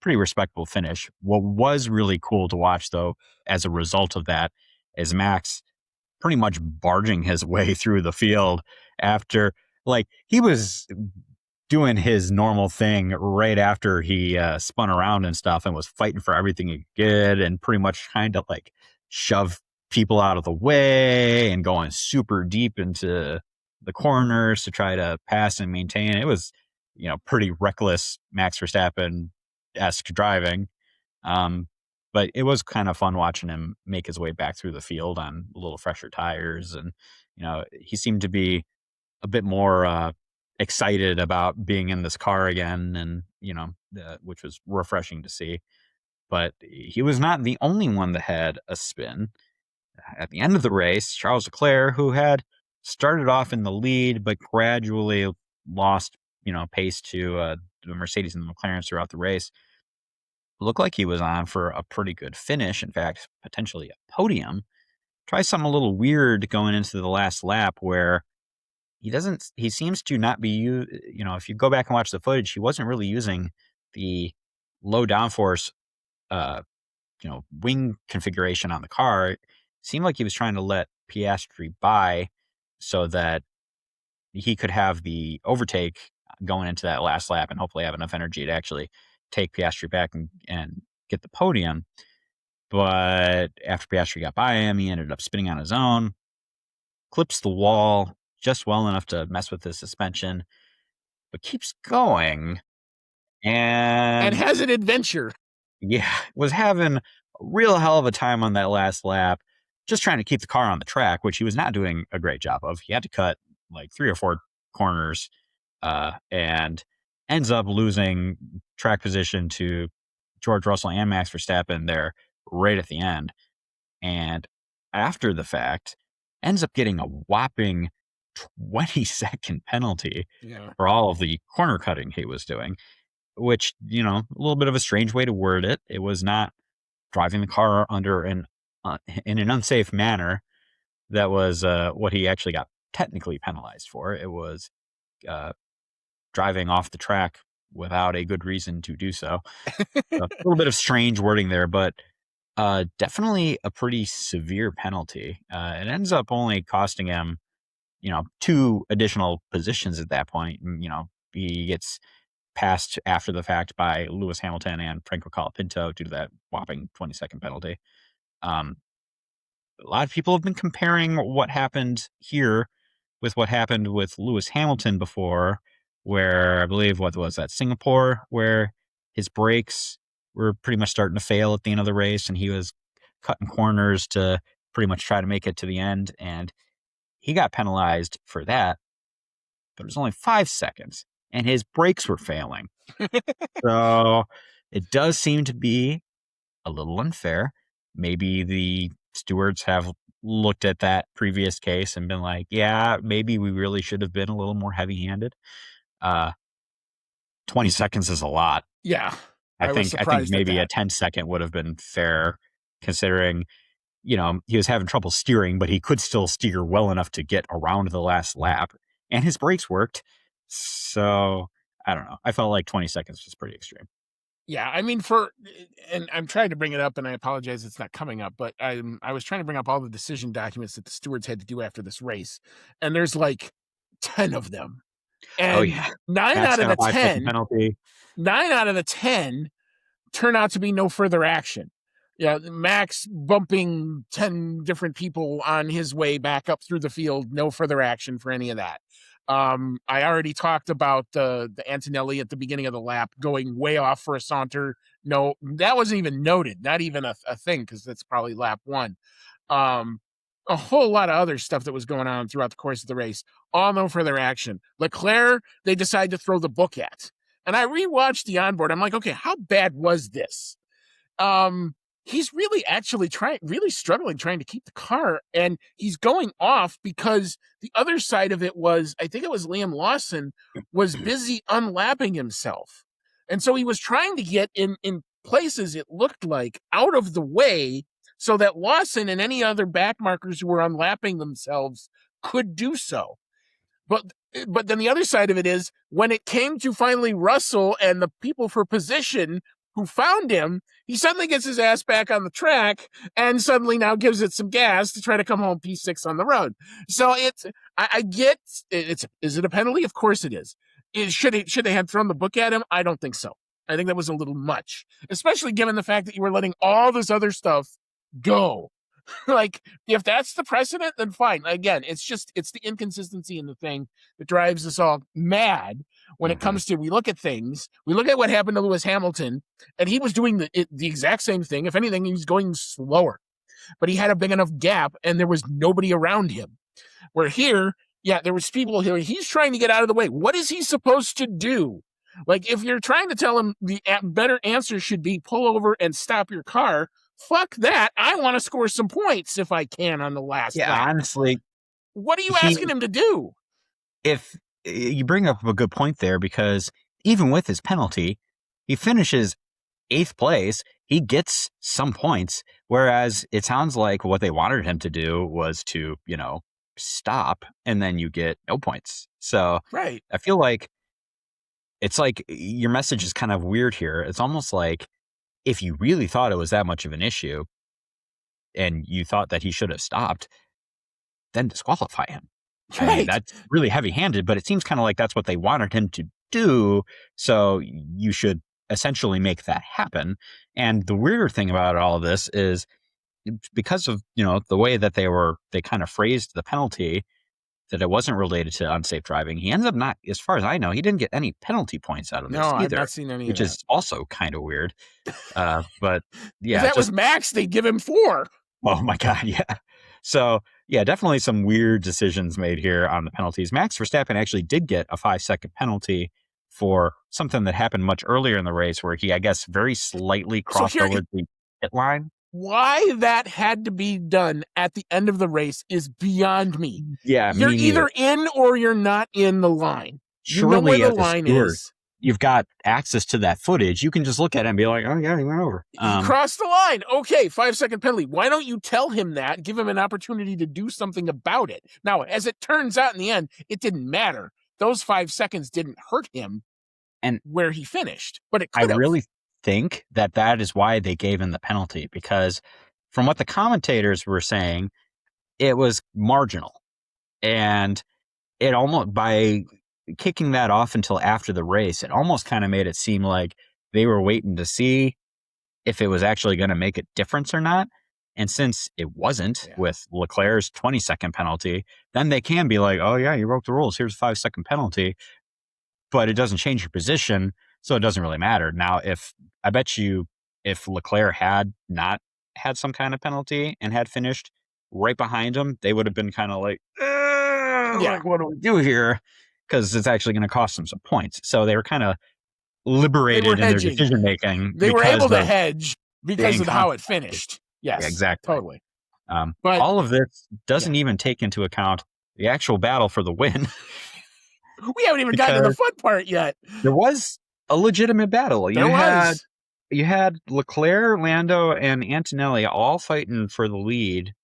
Pretty respectable finish. What was really cool to watch, though, as a result of that, is Max pretty much barging his way through the field after, he was doing his normal thing right after he spun around and stuff and was fighting for everything he could and pretty much trying to shove people out of the way and going super deep into the corners to try to pass and maintain. It was, pretty reckless Max Verstappen-esque driving. But it was kind of fun watching him make his way back through the field on a little fresher tires. And, he seemed to be a bit more excited about being in this car again, and which was refreshing to see. But he was not the only one that had a spin. At the end of the race, Charles Leclerc, who had started off in the lead but gradually lost pace to the Mercedes and the McLarens throughout the race, looked like he was on for a pretty good finish. In fact, potentially a podium. Try something a little weird going into the last lap where he seems to not be, if you go back and watch the footage, he wasn't really using the low downforce wing configuration on the car, it seemed like he was trying to let Piastri by so that he could have the overtake going into that last lap and hopefully have enough energy to actually take Piastri back and get the podium. But after Piastri got by him, he ended up spinning on his own, clips the wall just well enough to mess with his suspension, but keeps going. And And has an adventure. yeah, was having a real hell of a time on that last lap, just trying to keep the car on the track, which he was not doing a great job of. He had to cut like 3 or 4 corners, and ends up losing track position to George Russell and Max Verstappen there right at the end. And after the fact, ends up getting a whopping 20-second penalty Yeah. for all of the corner cutting he was doing, which, a little bit of a strange way to word it. It was not driving the car under in an unsafe manner. That was what he actually got technically penalized for. It was uh, driving off the track without a good reason to do so. A little bit of strange wording there, but definitely a pretty severe penalty. It ends up only costing him, 2 additional positions at that point. He gets passed after the fact by Lewis Hamilton and Franco Colapinto due to that whopping 20-second penalty. Um, a lot of people have been comparing what happened here with what happened with Lewis Hamilton before, where I believe, what was that, Singapore, where his brakes were pretty much starting to fail at the end of the race and he was cutting corners to pretty much try to make it to the end. And he got penalized for that, but it was only 5 seconds and his brakes were failing. So it does seem to be a little unfair. Maybe the stewards have looked at that previous case and been like, yeah, maybe we really should have been a little more heavy-handed. Uh, 20 seconds is a lot. Yeah. I I was think surprised at maybe a that. 10-second would have been fair, considering, he was having trouble steering, but he could still steer well enough to get around the last lap, and his brakes worked. So I don't know. I felt like 20 seconds was pretty extreme. Yeah, I mean, and I'm trying to bring it up, and I apologize it's not coming up, but I was trying to bring up all the decision documents that the stewards had to do after this race, and there's like 10 of them, Oh and yeah, Max got a 5-second penalty. 9 out of the 10 turn out to be no further action. Yeah, Max bumping 10 different people on his way back up through the field, no further action for any of that. I already talked about the Antonelli at the beginning of the lap going way off for a saunter. No, that wasn't even noted, not even a thing, because that's probably lap 1. Um, a whole lot of other stuff that was going on throughout the course of the race, all no further action. Leclerc, they decide to throw the book at. And I rewatched the onboard. I'm like, okay, how bad was this? He's really actually really struggling trying to keep the car, and he's going off because the other side of it was, I think it was Liam Lawson was busy unlapping himself. And so he was trying to get in places, it looked like, out of the way so that Lawson and any other back markers who were unlapping themselves could do so. But then the other side of it is, when it came to finally Russell and the people for position who found him, he suddenly gets his ass back on the track and suddenly now gives it some gas to try to come home P6 on the road. So I get is it a penalty? Of course it is. Should they have thrown the book at him? I don't think so. I think that was a little much, especially given the fact that you were letting all this other stuff go. Like, if that's the precedent, then fine. Again, it's the inconsistency in the thing that drives us all mad when it Mhm. comes to, we look at things, we look at what happened to Lewis Hamilton, and he was doing the exact same thing. If anything, he was going slower, but he had a big enough gap and there was nobody around him. Where here, yeah, there was people here. He's trying to get out of the way. What is he supposed to do? Like, if you're trying to tell him the better answer should be pull over and stop your car, fuck that. I want to score some points if I can on the last Yeah, lap. honestly, What are you asking he him to do? if you bring up a good point there, because even with his penalty, he finishes 8th place. He gets some points, whereas it sounds like what they wanted him to do was to, stop, and then you get no points. So Right. I feel like it's like your message is kind of weird here. It's almost like if you really thought it was that much of an issue and you thought that he should have stopped, then disqualify him. I mean, Right. that's really heavy-handed, but it seems kind of like that's what they wanted him to do. So you should essentially make that happen. And the weirder thing about all of this is because of, the way that they kind of phrased the penalty, that it wasn't related to unsafe driving. He ends up not, as far as I know, he didn't get any penalty points out of No, this I've either, not seen any of which that. is also kind of weird. But If yeah, that was just, Max, they'd give him 4. oh my God, yeah. So yeah, definitely some weird decisions made here on the penalties. Max Verstappen actually did get a 5-second penalty for something that happened much earlier in the race where he, I guess, very slightly So crossed here, over the pit line. why that had to be done at the end of the race is beyond me. Yeah, You're me neither. either in or you're not in the line. You know where Surely the as a line steward, is. you've got access to that footage. You can just look at it and be like, oh yeah, he went over. He crossed the line. Okay, 5-second penalty. Why don't you tell him that? Give him an opportunity to do something about it. Now, as it turns out in the end, it didn't matter. Those 5 seconds didn't hurt him And where he finished, but it I could have. really think that is why they gave him the penalty, because from what the commentators were saying, it was marginal. And it almost, by kicking that off until after the race, it almost kind of made it seem like they were waiting to see if it was actually going to make a difference or not. And since it wasn't with Leclerc's 20-second penalty, then they can be like, oh yeah, you broke the rules. Here's a 5-second penalty, but it doesn't change your position. So it doesn't really matter. Now, I bet you if Leclerc had not had some kind of penalty and had finished right behind him, they would have been kind of like, like, what do we do here? Because it's actually going to cost them some points. So they were kind of liberated in their decision making. They were able to hedge because of how it finished. Yes, yeah, exactly. Totally. But all of this doesn't even take into account the actual battle for the win. We haven't even gotten to the fun part yet. There was a legitimate battle. You had Leclerc, Lando, and Antonelli all fighting for the lead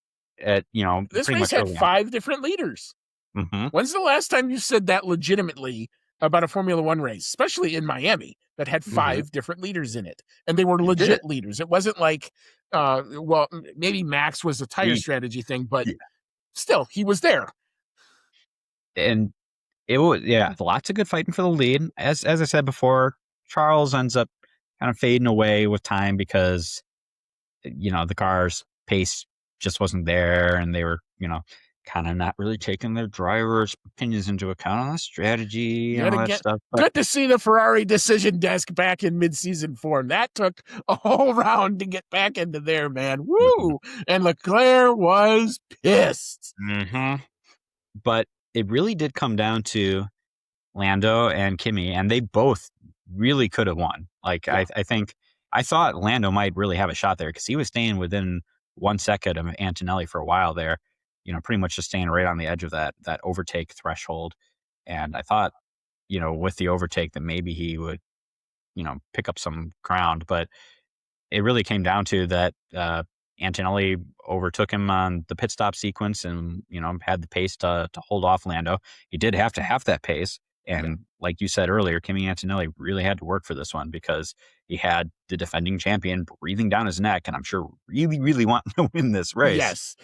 at, this pretty race much had 5 different leaders. Mm-hmm. When's the last time you said that legitimately about a Formula One race, especially in Miami, that had 5 different leaders in it? And they were legit leaders. It wasn't like, well, maybe Max was a tire strategy thing, but still, he was there. And it was, lots of good fighting for the lead. As I said before, Charles ends up kind of fading away with time because, the car's pace just wasn't there, and they were, kind of not really taking their drivers' opinions into account on the strategy and all that stuff. Good to see the Ferrari decision desk back in mid-season form. That took a whole round to get back into there, man. Woo! And Leclerc was pissed. But it really did come down to Lando and Kimi, and they both really could have won. Like, I thought Lando might really have a shot there because he was staying within 1 second of Antonelli for a while there, pretty much just staying right on the edge of that overtake threshold. And I thought, with the overtake that maybe he would, pick up some ground, but it really came down to that Antonelli overtook him on the pit stop sequence and, had the pace to hold off Lando. He did have to have that pace. And like you said earlier, Kimi Antonelli really had to work for this one because he had the defending champion breathing down his neck, and I'm sure really, really wanting to win this race. Yes.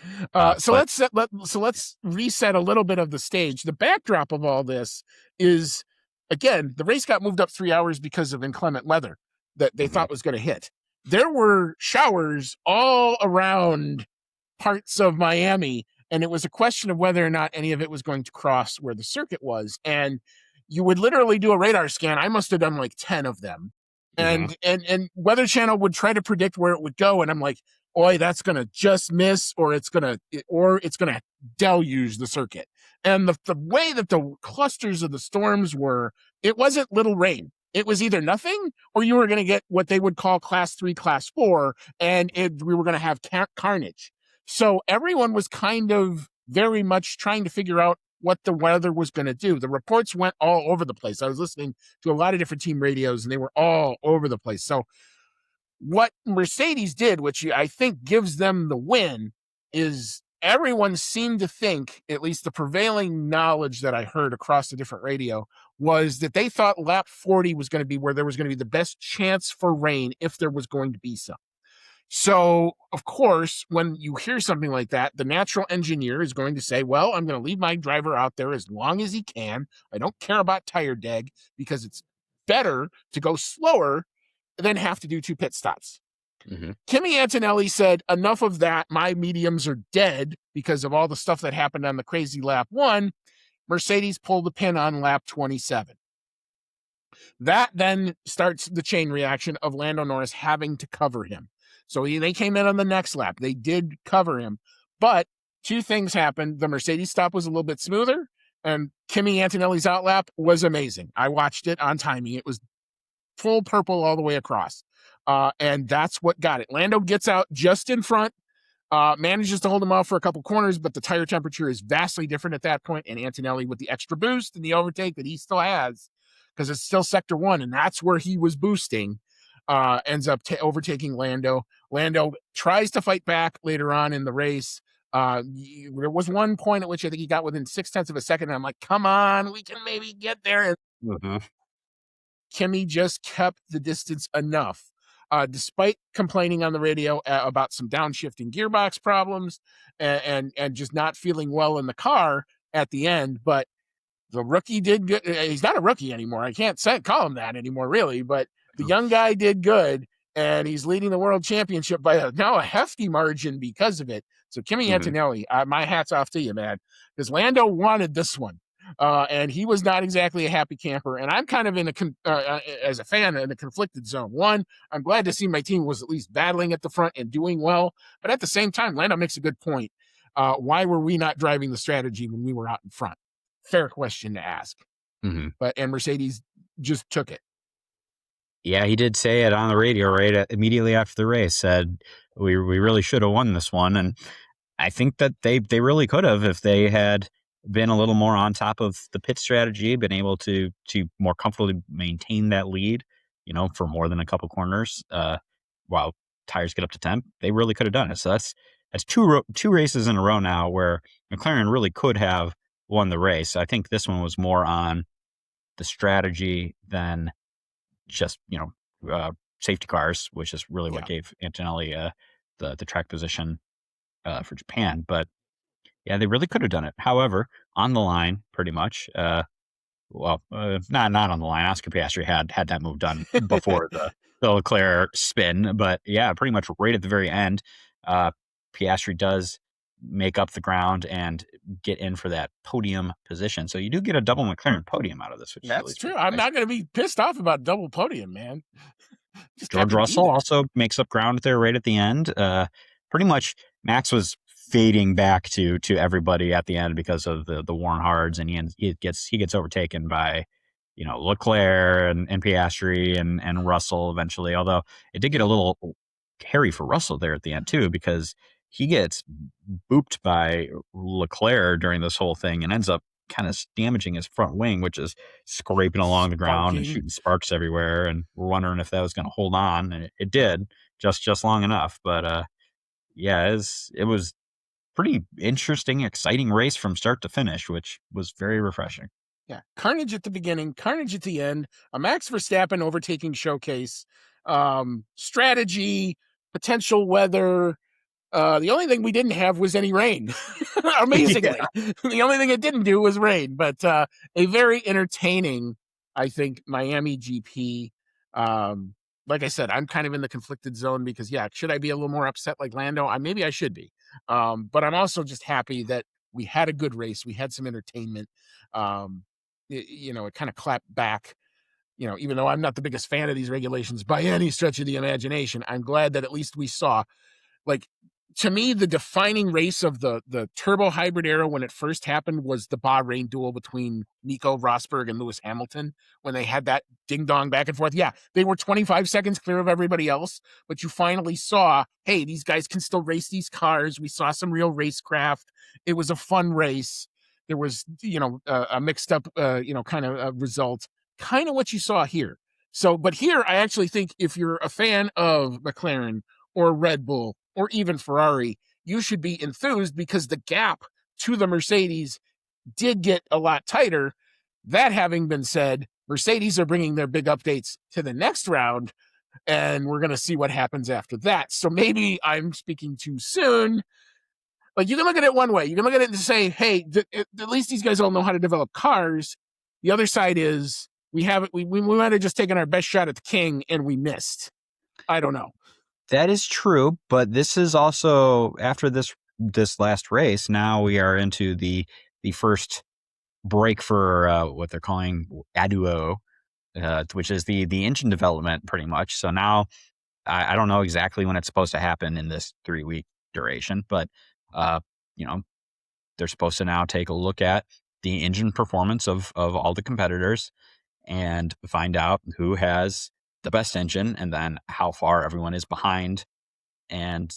So let's reset a little bit of the stage. The backdrop of all this is, again, the race got moved up 3 hours because of inclement weather that they thought was going to hit. There were showers all around parts of Miami, and it was a question of whether or not any of it was going to cross where the circuit was. And you would literally do a radar scan. I must have done like 10 of them. And Weather Channel would try to predict where it would go. And I'm like, oi, that's going to just miss, or it's going to deluge the circuit. And the way that the clusters of the storms were, it wasn't little rain. It was either nothing, or you were going to get what they would call class 3, class 4, and we were going to have carnage. So everyone was kind of very much trying to figure out what the weather was going to do. The reports went all over the place. I was listening to a lot of different team radios, and they were all over the place. So what Mercedes did, which I think gives them the win, is everyone seemed to think, at least the prevailing knowledge that I heard across the different radio, was that they thought lap 40 was going to be where there was going to be the best chance for rain if there was going to be some. So, of course, when you hear something like that, the natural engineer is going to say, well, I'm going to leave my driver out there as long as he can. I don't care about tire deg because it's better to go slower than have to do 2 pit stops. Mm-hmm. Kimi Antonelli said, enough of that. My mediums are dead because of all the stuff that happened on the crazy lap 1. Mercedes pulled the pin on lap 27. That then starts the chain reaction of Lando Norris having to cover him. So they came in on the next lap. They did cover him. But 2 things happened. The Mercedes stop was a little bit smoother, and Kimi Antonelli's outlap was amazing. I watched it on timing. It was full purple all the way across. And that's what got it. Lando gets out just in front, manages to hold him off for a couple corners, but the tire temperature is vastly different at that point. And Antonelli, with the extra boost and the overtake that he still has, because it's still sector 1, and that's where he was boosting, ends up overtaking Lando. Lando tries to fight back later on in the race. There was one point at which I think he got within 0.6 of a second, and I'm like, come on, we can maybe get there. Mm-hmm. Kimi just kept the distance enough, despite complaining on the radio about some downshifting gearbox problems and just not feeling well in the car at the end. But the rookie did good. He's not a rookie anymore. I can't call him that anymore, really. But the young guy did good, and he's leading the world championship by now a hefty margin because of it. So Kimi Antonelli, my hat's off to you, man, because Lando wanted this one. And he was not exactly a happy camper. And I'm kind of as a fan, in a conflicted zone. One, I'm glad to see my team was at least battling at the front and doing well. But at the same time, Lando makes a good point. Why were we not driving the strategy when we were out in front? Fair question to ask. Mm-hmm. And Mercedes just took it. Yeah, he did say it on the radio immediately after the race, said we really should have won this one. And I think that they really could have if they had been a little more on top of the pit strategy, been able to more comfortably maintain that lead, for more than a couple corners, while tires get up to temp. They really could have done it. So that's two races in a row now where McLaren really could have won the race. I think this one was more on the strategy than just safety cars, which is really what gave Antonelli the track position for Japan. But yeah, they really could have done it. However, on the line, pretty much. Not on the line. Oscar Piastri had that move done before the Leclerc spin, but yeah, pretty much right at the very end, Piastri does make up the ground and get in for that podium position. So you do get a double McLaren podium out of this, which That's really true. I'm not going to be pissed off about double podium, man. George Russell also makes up ground there right at the end. Pretty much Max was fading back to everybody at the end because of the worn hards, and he gets overtaken by Leclerc and Piastri and Russell eventually. Although it did get a little hairy for Russell there at the end too, because he gets booped by Leclerc during this whole thing and ends up kind of damaging his front wing, which is scraping along the ground and shooting sparks everywhere. And we're wondering if that was going to hold on, and it did just long enough. But yeah, it was pretty interesting, exciting race from start to finish, which was very refreshing. Yeah, carnage at the beginning, carnage at the end. A Max Verstappen overtaking showcase, strategy, potential weather. The only thing we didn't have was any rain. Amazingly, the only thing it didn't do was rain. But a very entertaining, I think, Miami GP. Like I said, I'm kind of in the conflicted zone because, should I be a little more upset like Lando? Maybe I should be. But I'm also just happy that we had a good race. We had some entertainment. It kind of clapped back. Even though I'm not the biggest fan of these regulations by any stretch of the imagination, I'm glad that at least we saw, to me, the defining race of the turbo hybrid era when it first happened was the Bahrain duel between Nico Rosberg and Lewis Hamilton, when they had that ding-dong back and forth. Yeah, they were 25 seconds clear of everybody else, but you finally saw, hey, these guys can still race these cars. We saw some real racecraft. It was a fun race. There was, a mixed up, kind of result, kind of what you saw here. So, but here, I actually think if you're a fan of McLaren or Red Bull, or even Ferrari, you should be enthused because the gap to the Mercedes did get a lot tighter. That having been said, Mercedes are bringing their big updates to the next round, and we're going to see what happens after that. So maybe I'm speaking too soon. Like, you can look at it one way. You can look at it and say, hey, at least these guys all know how to develop cars. The other side is we might have just taken our best shot at the king and we missed. I don't know. That is true, but this is also after this last race. Now we are into the first break for what they're calling ADUO, which is the engine development, pretty much. So now I don't know exactly when it's supposed to happen in this 3-week duration, but uh, you know, they're supposed to now take a look at the engine performance of all the competitors and find out who has the best engine and then how far everyone is behind. And,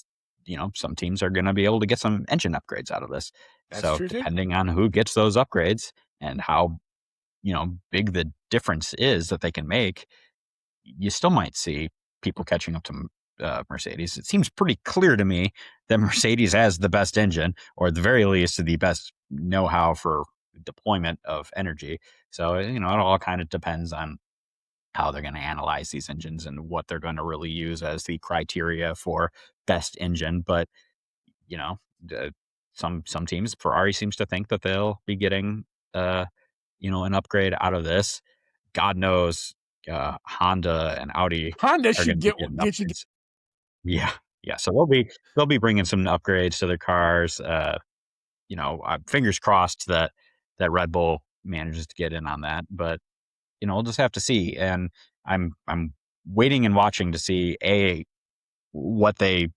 some teams are going to be able to get some engine upgrades out of this. That's So true too. depending on who gets those upgrades and how, big the difference is that they can make, you still might see people catching up to Mercedes. It seems pretty clear to me that Mercedes has the best engine, or at the very least, the best know-how for deployment of energy. So, it all kind of depends on how they're going to analyze these engines and what they're going to really use as the criteria for best engine. But, you know, the, some teams, Ferrari seems to think that they'll be getting, an upgrade out of this. God knows, Honda and Audi Honda are going should to be get getting get you. upgrades. Yeah, yeah. So they'll be bringing some upgrades to their cars. Fingers crossed that Red Bull manages to get in on that. But we'll just have to see. And I'm waiting and watching to see what they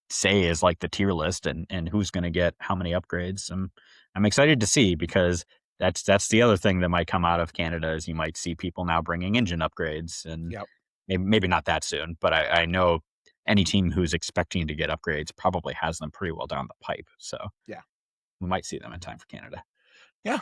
say is like the tier list and who's going to get how many upgrades. I'm excited to see, because that's the other thing that might come out of Canada is you might see people now bringing engine upgrades, and Yep. maybe not that soon, but I know any team who's expecting to get upgrades probably has them pretty well down the pipe. So Yeah. we might see them in time for Canada. Yeah.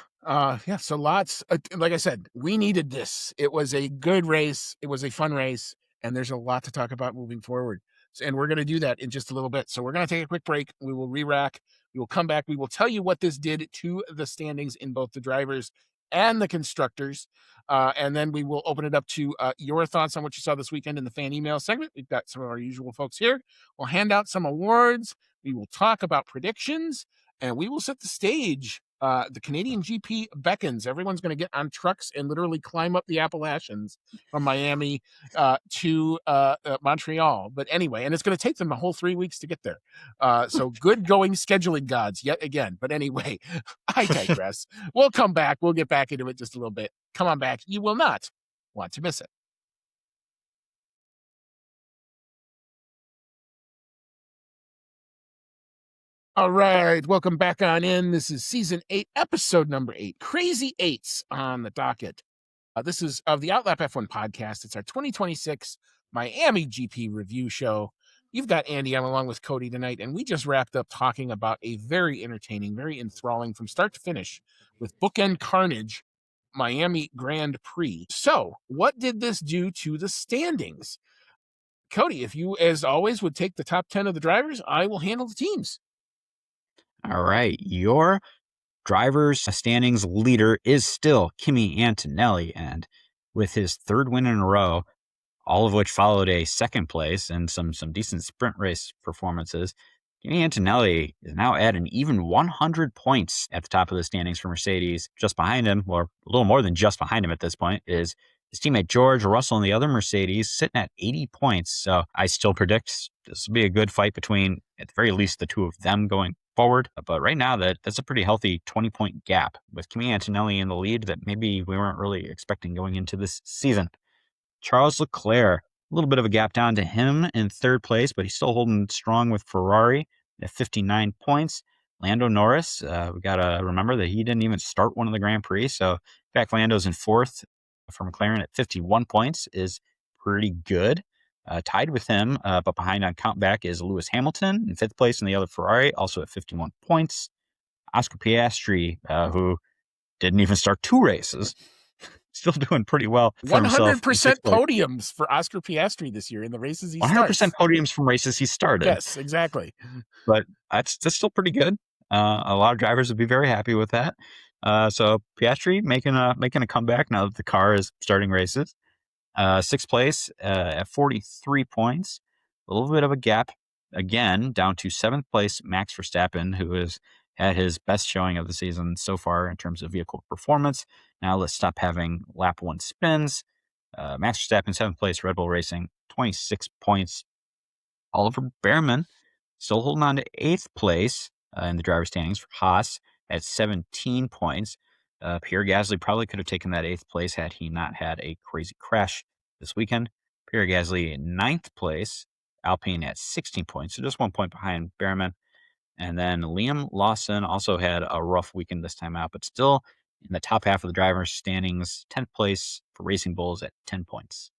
Yeah. So lots, like I said, we needed this. It was a good race. It was a fun race. And there's a lot to talk about moving forward. And we're going to do that in just a little bit. So we're going to take a quick break. We will re-rack. We will come back. We will tell you what this did to the standings in both the drivers and the constructors. And then we will open it up to your thoughts on what you saw this weekend in the fan email segment. We've got some of our usual folks here. We'll hand out some awards. We will talk about predictions, and we will set the stage. The Canadian GP beckons. Everyone's going to get on trucks and literally climb up the Appalachians from Miami to Montreal. But anyway, and it's going to take them a whole 3 weeks to get there. So good going, scheduling gods, yet again. But anyway, I digress. We'll come back. We'll get back into it just a little bit. Come on back. You will not want to miss it. All right, welcome back on in. This is season 8, episode number 8, Crazy Eights on the docket. This is of the Outlap F1 podcast. It's our 2026 Miami GP review show. You've got Andy. I'm along with Cody tonight, and we just wrapped up talking about a very entertaining, very enthralling from start to finish with bookend carnage Miami Grand Prix. So, what did this do to the standings? Cody, if you, as always, would take the top 10 of the drivers, I will handle the teams. All right. Your drivers' standings leader is still Kimi Antonelli. And with his third win in a row, all of which followed a second place and some decent sprint race performances, Kimi Antonelli is now at an even 100 points at the top of the standings for Mercedes. Just behind him, or a little more than just behind him at this point, is his teammate George Russell and the other Mercedes sitting at 80 points. So I still predict this will be a good fight between, at the very least, the two of them going forward. But right now, that's a pretty healthy 20-point gap with Kimi Antonelli in the lead that maybe we weren't really expecting going into this season. Charles Leclerc, a little bit of a gap down to him in third place, but he's still holding strong with Ferrari at 59 points. Lando Norris, we got to remember that he didn't even start one of the Grand Prix. So, in fact, Lando's in fourth for McLaren at 51 points is pretty good. Tied with him, but behind on countback is Lewis Hamilton in fifth place in the other Ferrari, also at 51 points. Oscar Piastri, who didn't even start two races, still doing pretty well for himself. 100% podiums for Oscar Piastri this year in the races he 100% starts. podiums from races he started. Yes, exactly. But that's still pretty good. A lot of drivers would be very happy with that. So Piastri making a comeback now that the car is starting races. Sixth place at 43 points. A little bit of a gap again, down to seventh place, Max Verstappen, who has had his best showing of the season so far in terms of vehicle performance. Now let's stop having lap one spins. Max Verstappen, seventh place, Red Bull Racing, 26 points. Oliver Behrman still holding on to eighth place in the driver standings for Haas at 17 points. Pierre Gasly probably could have taken that eighth place had he not had a crazy crash this weekend. Pierre Gasly in ninth place, Alpine at 16 points, so just 1 point behind Behrman. And then Liam Lawson also had a rough weekend this time out, but still in the top half of the drivers' standings, 10th place for Racing Bulls at 10 points.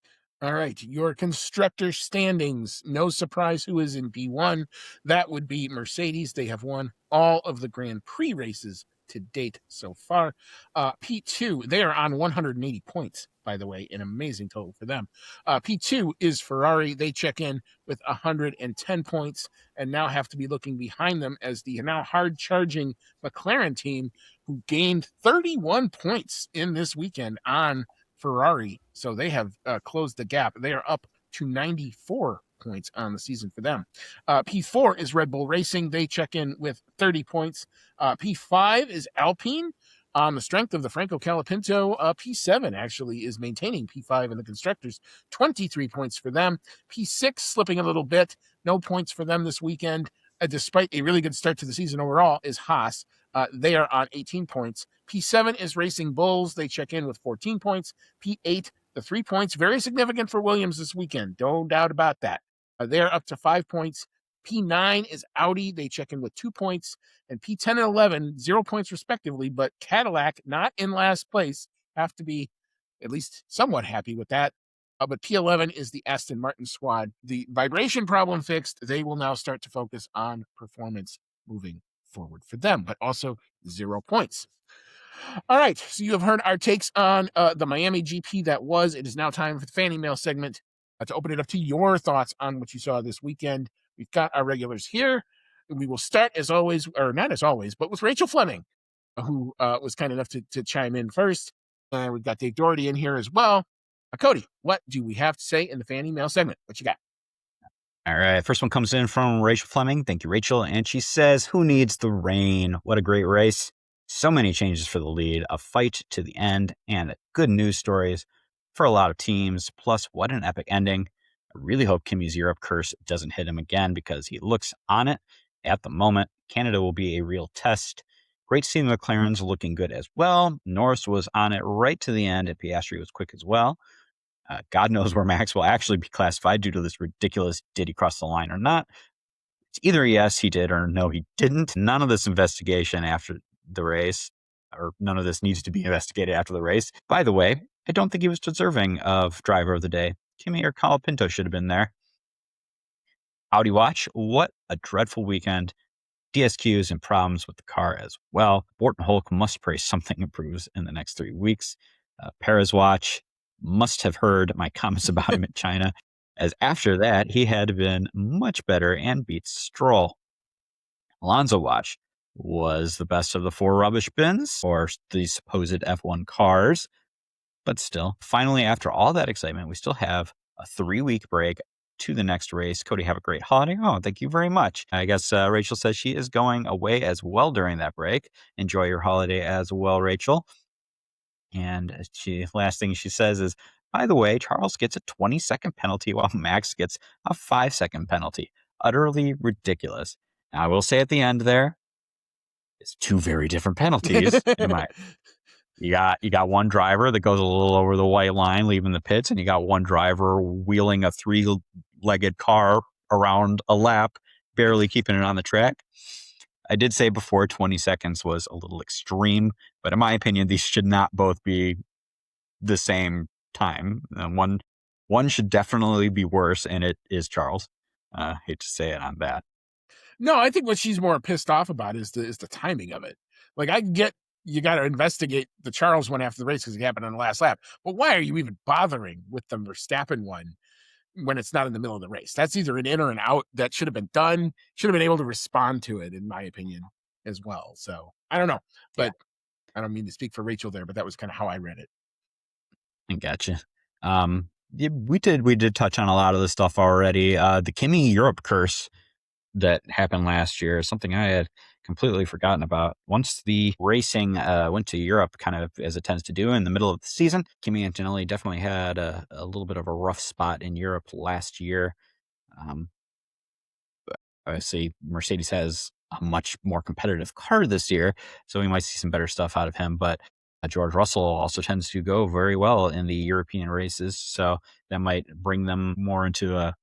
All right, your constructor standings. No surprise who is in P1. That would be Mercedes. They have won all of the Grand Prix races to date so far. P2, they are on 180 points, by the way, an amazing total for them. P2 is Ferrari. They check in with 110 points and now have to be looking behind them as the now hard charging McLaren team, who gained 31 points in this weekend on Ferrari. So they have closed the gap. They are up to 94 points on the season for them. P4 is Red Bull Racing. They check in with 30 points. P5 is Alpine. On the strength of the Franco Colapinto, P7 actually is maintaining P5 in the constructors, 23 points for them. P6 slipping a little bit, no points for them this weekend, despite a really good start to the season overall, is Haas. They are on 18 points. P7 is Racing Bulls. They check in with 14 points. P8, the 3 points, very significant for Williams this weekend. No doubt about that. They're up to 5 points. P9 is Audi. They check in with 2 points. And P10 and 11, 0 points respectively. But Cadillac, not in last place, have to be at least somewhat happy with that. But P11 is the Aston Martin squad. The vibration problem fixed. They will now start to focus on performance moving forward for them, but also 0 points. All right, so you have heard our takes on the Miami GP that was. It is now time for the fan email segment to open it up to your thoughts on what you saw this weekend. We've got our regulars here. And we will start as always, or not as always, but with Rachel Fleming, who was kind enough to chime in first. We've got Dave Doherty in here as well. Cody, what do we have to say in the fan email segment? What you got? All right. First one comes in from Rachel Fleming. Thank you, Rachel. And she says, "Who needs the rain? What a great race. So many changes for the lead, a fight to the end, and good news stories for a lot of teams. Plus, what an epic ending. I really hope Kimmy's Europe curse doesn't hit him again because he looks on it at the moment. Canada will be a real test. Great seeing the McLarens looking good as well. Norris was on it right to the end, and Piastri was quick as well. God knows where Max will actually be classified due to this ridiculous did he cross the line or not. It's either yes, he did, or no, he didn't. None of this investigation after the race, or none of this needs to be investigated after the race. By the way, I don't think he was deserving of driver of the day. Kimi or Colapinto should have been there. Audi Watch, what a dreadful weekend. DSQs and problems with the car as well. Borton Hulk must pray something improves in the next 3 weeks. Perez Watch must have heard my comments about him in China, as after that, he had been much better and beat Stroll. Alonso Watch was the best of the 4 rubbish bins, or the supposed F1 cars. But still, finally, after all that excitement, we still have a 3-week break to the next race. Cody, have a great holiday. Oh, thank you very much. I guess Rachel says she is going away as well during that break. Enjoy your holiday as well, Rachel. And last thing she says is, by the way, Charles gets a 20-second penalty while Max gets a 5-second penalty. Utterly ridiculous. Now, I will say at the end there, it's 2 very different penalties. You got one driver that goes a little over the white line, leaving the pits, and you got one driver wheeling a 3-legged car around a lap, barely keeping it on the track. I did say before 20 seconds was a little extreme, but in my opinion, these should not both be the same time. One should definitely be worse, and it is Charles. Hate to say it on that. No, I think what she's more pissed off about is the timing of it. Like, I get you got to investigate the Charles one after the race because it happened on the last lap. But why are you even bothering with the Verstappen one when it's not in the middle of the race? That's either an in or an out that should have been done. Should have been able to respond to it, in my opinion, as well. So I don't know, but I don't mean to speak for Rachel there, but that was kind of how I read it. I gotcha. Yeah, we did touch on a lot of this stuff already. The Kimi Europe curse that happened last year is something I had completely forgotten about. Once the racing went to Europe, kind of as it tends to do in the middle of the season, Kimi Antonelli definitely had a little bit of a rough spot in Europe last year. Um, Obviously, Mercedes has a much more competitive car this year, so we might see some better stuff out of him. But George Russell also tends to go very well in the European races, so that might bring them more into a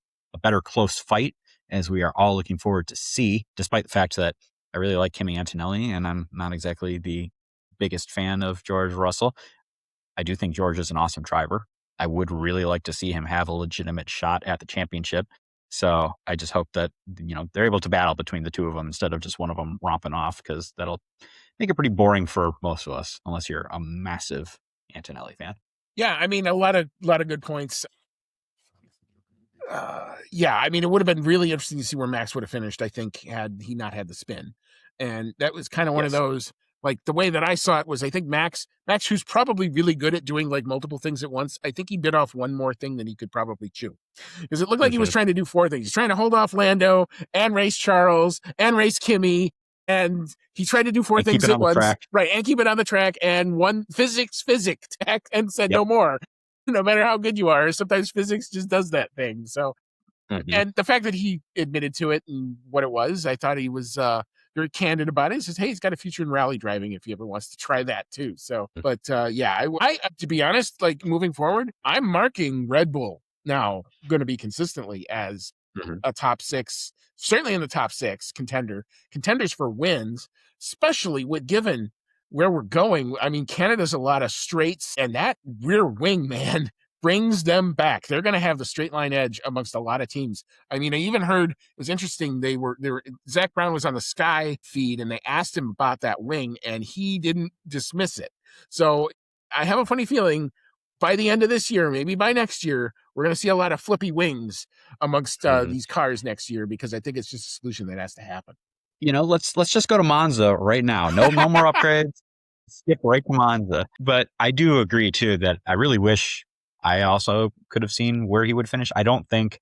better close fight, as we are all looking forward to see. Despite the fact that I really like Kimi Antonelli, and I'm not exactly the biggest fan of George Russell, I do think George is an awesome driver. I would really like to see him have a legitimate shot at the championship. So I just hope that, they're able to battle between the two of them instead of just one of them romping off, because that'll make it pretty boring for most of us, unless you're a massive Antonelli fan. Yeah, I mean, a lot of good points. Yeah, I mean, it would have been really interesting to see where Max would have finished, I think, had he not had the spin. And that was kind of one of Yes. those, like the way that I saw it was I think Max, who's probably really good at doing like multiple things at once, I think he bit off one more thing than he could probably chew. Because it looked like he was Mhm. trying to do four things. He's trying to hold off Lando and race Charles and race Kimmy. And he tried to do four And keep things it at on the once, track. right? And keep it on the track. And one physics, and said Yep. no more. No matter how good you are, sometimes physics just does that thing. So Hmm. and the fact that he admitted to it and what it was, I thought he was very candid about it. He says, "Hey, he's got a future in rally driving if he ever wants to try that too." So, but yeah, to be honest, like moving forward, I'm marking Red Bull now going to be consistently as Hmm. a top six, certainly in the top six contenders for wins, especially with given where we're going. I mean, Canada's a lot of straights, and that rear wing, man, brings them back. They're going to have the straight line edge amongst a lot of teams. I mean, I even heard it was interesting. They were Zach Brown was on the Sky feed, and they asked him about that wing, and he didn't dismiss it. So I have a funny feeling by the end of this year, maybe by next year, we're going to see a lot of flippy wings amongst Hmm. these cars next year because I think it's just a solution that has to happen. Let's just go to Monza right now. No more upgrades. Skip right to Monza. But I do agree too that I really wish I also could have seen where he would finish. I don't think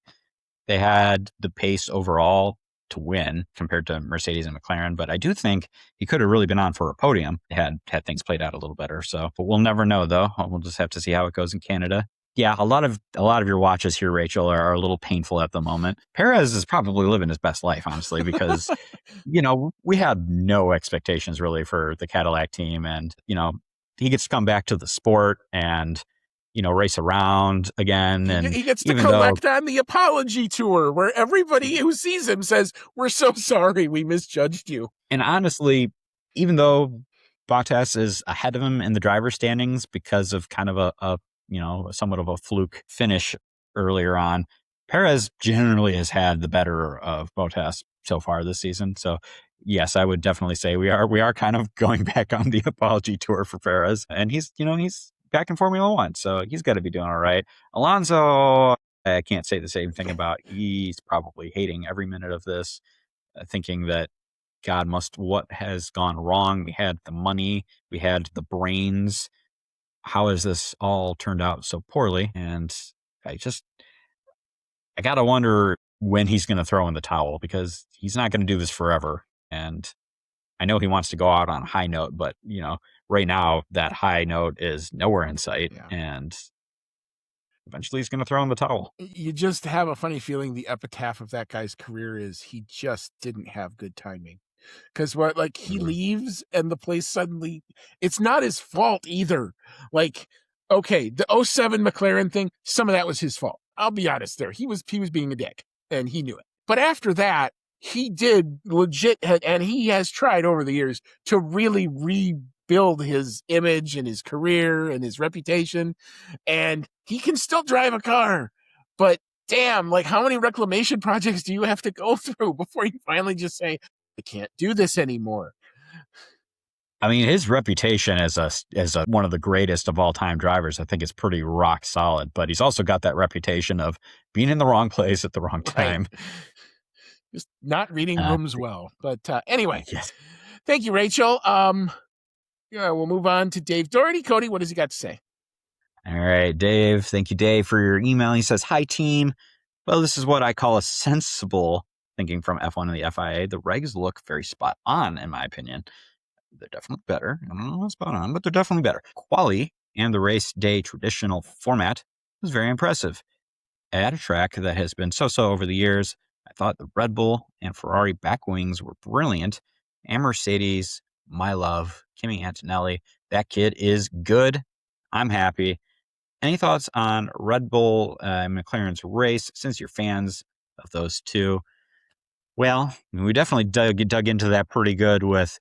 they had the pace overall to win compared to Mercedes and McLaren, but I do think he could have really been on for a podium had things played out a little better. So, but we'll never know though. We'll just have to see how it goes in Canada. Yeah, a lot of your watches here, Rachel, are a little painful at the moment. Perez is probably living his best life, honestly, because we had no expectations really for the Cadillac team. And, he gets to come back to the sport and, race around again. And He gets to even though, collect on the apology tour where everybody who sees him says, "We're so sorry we misjudged you." and honestly, even though Bottas is ahead of him in the driver standings because of kind of somewhat of a fluke finish earlier on, Perez generally has had the better of Bottas so far this season. So yes, I would definitely say we are kind of going back on the apology tour for Perez, and he's back in Formula One, so he's got to be doing all right. Alonso, I can't say the same thing about. He's probably hating every minute of this, thinking that God must what has gone wrong. We had the money, we had the brains. How has this all turned out so poorly? And I just I gotta wonder when he's gonna throw in the towel, because he's not gonna do this forever. And I know he wants to go out on a high note, but right now that high note is nowhere in sight, Yeah. and eventually he's gonna throw in the towel. You just have a funny feeling the epitaph of that guy's career is he just didn't have good timing. Because what, like, he Mhm. leaves and the place suddenly, it's not his fault either. Like, okay, the '07 McLaren thing, some of that was his fault. I'll be honest there. He was being a dick and he knew it. But after that, he did legit, and he has tried over the years to really rebuild his image and his career and his reputation. And he can still drive a car, but damn, like how many reclamation projects do you have to go through before you finally just say, I can't do this anymore? I mean, his reputation as a one of the greatest of all time drivers, I think, is pretty rock solid. But he's also got that reputation of being in the wrong place at the wrong Right. time. Just not reading Uh, rooms well. But anyway, yes. thank you, Rachel. Yeah, we'll move on to Dave Doherty. Cody, what does he got to say? All right, Dave. Thank you, Dave, for your email. He says, "Hi, team. Well, this is what I call a sensible thinking from F1 and the FIA. The regs look very spot on, in my opinion. They're definitely better. I don't know about spot on, but they're definitely better. Quali and the race day traditional format was very impressive. At a track that has been so-so over the years, I thought the Red Bull and Ferrari back wings were brilliant. And Mercedes, my love, Kimi Antonelli, that kid is good. I'm happy. Any thoughts on Red Bull and McLaren's race since you're fans of those two?" Well, we definitely dug into that pretty good with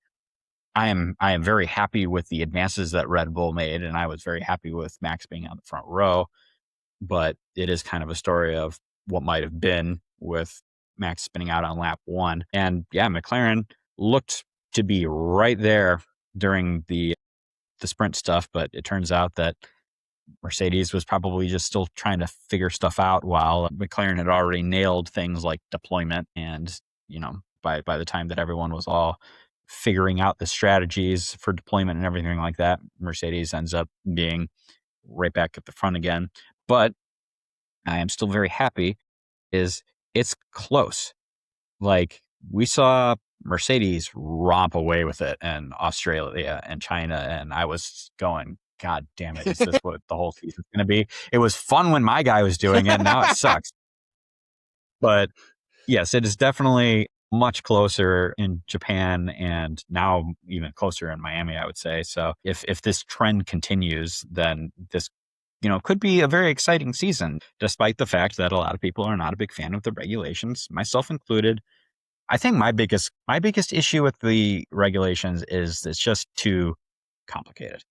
I am very happy with the advances that Red Bull made, and I was very happy with Max being on the front row. But it is kind of a story of what might have been with Max spinning out on lap one. And yeah, McLaren looked to be right there during the sprint stuff, but it turns out that Mercedes was probably just still trying to figure stuff out while McLaren had already nailed things like deployment. And, by the time that everyone was all figuring out the strategies for deployment and everything like that, Mercedes ends up being right back at the front again. But I am still very happy is it's close. Like we saw Mercedes romp away with it in Australia and China, and I was going, God damn it, is this what the whole season's going to be? It was fun when my guy was doing it. Now it sucks. But yes, it is definitely much closer in Japan and now even closer in Miami, I would say. So if this trend continues, then this could be a very exciting season, despite the fact that a lot of people are not a big fan of the regulations, myself included. I think my biggest issue with the regulations is it's just too complicated.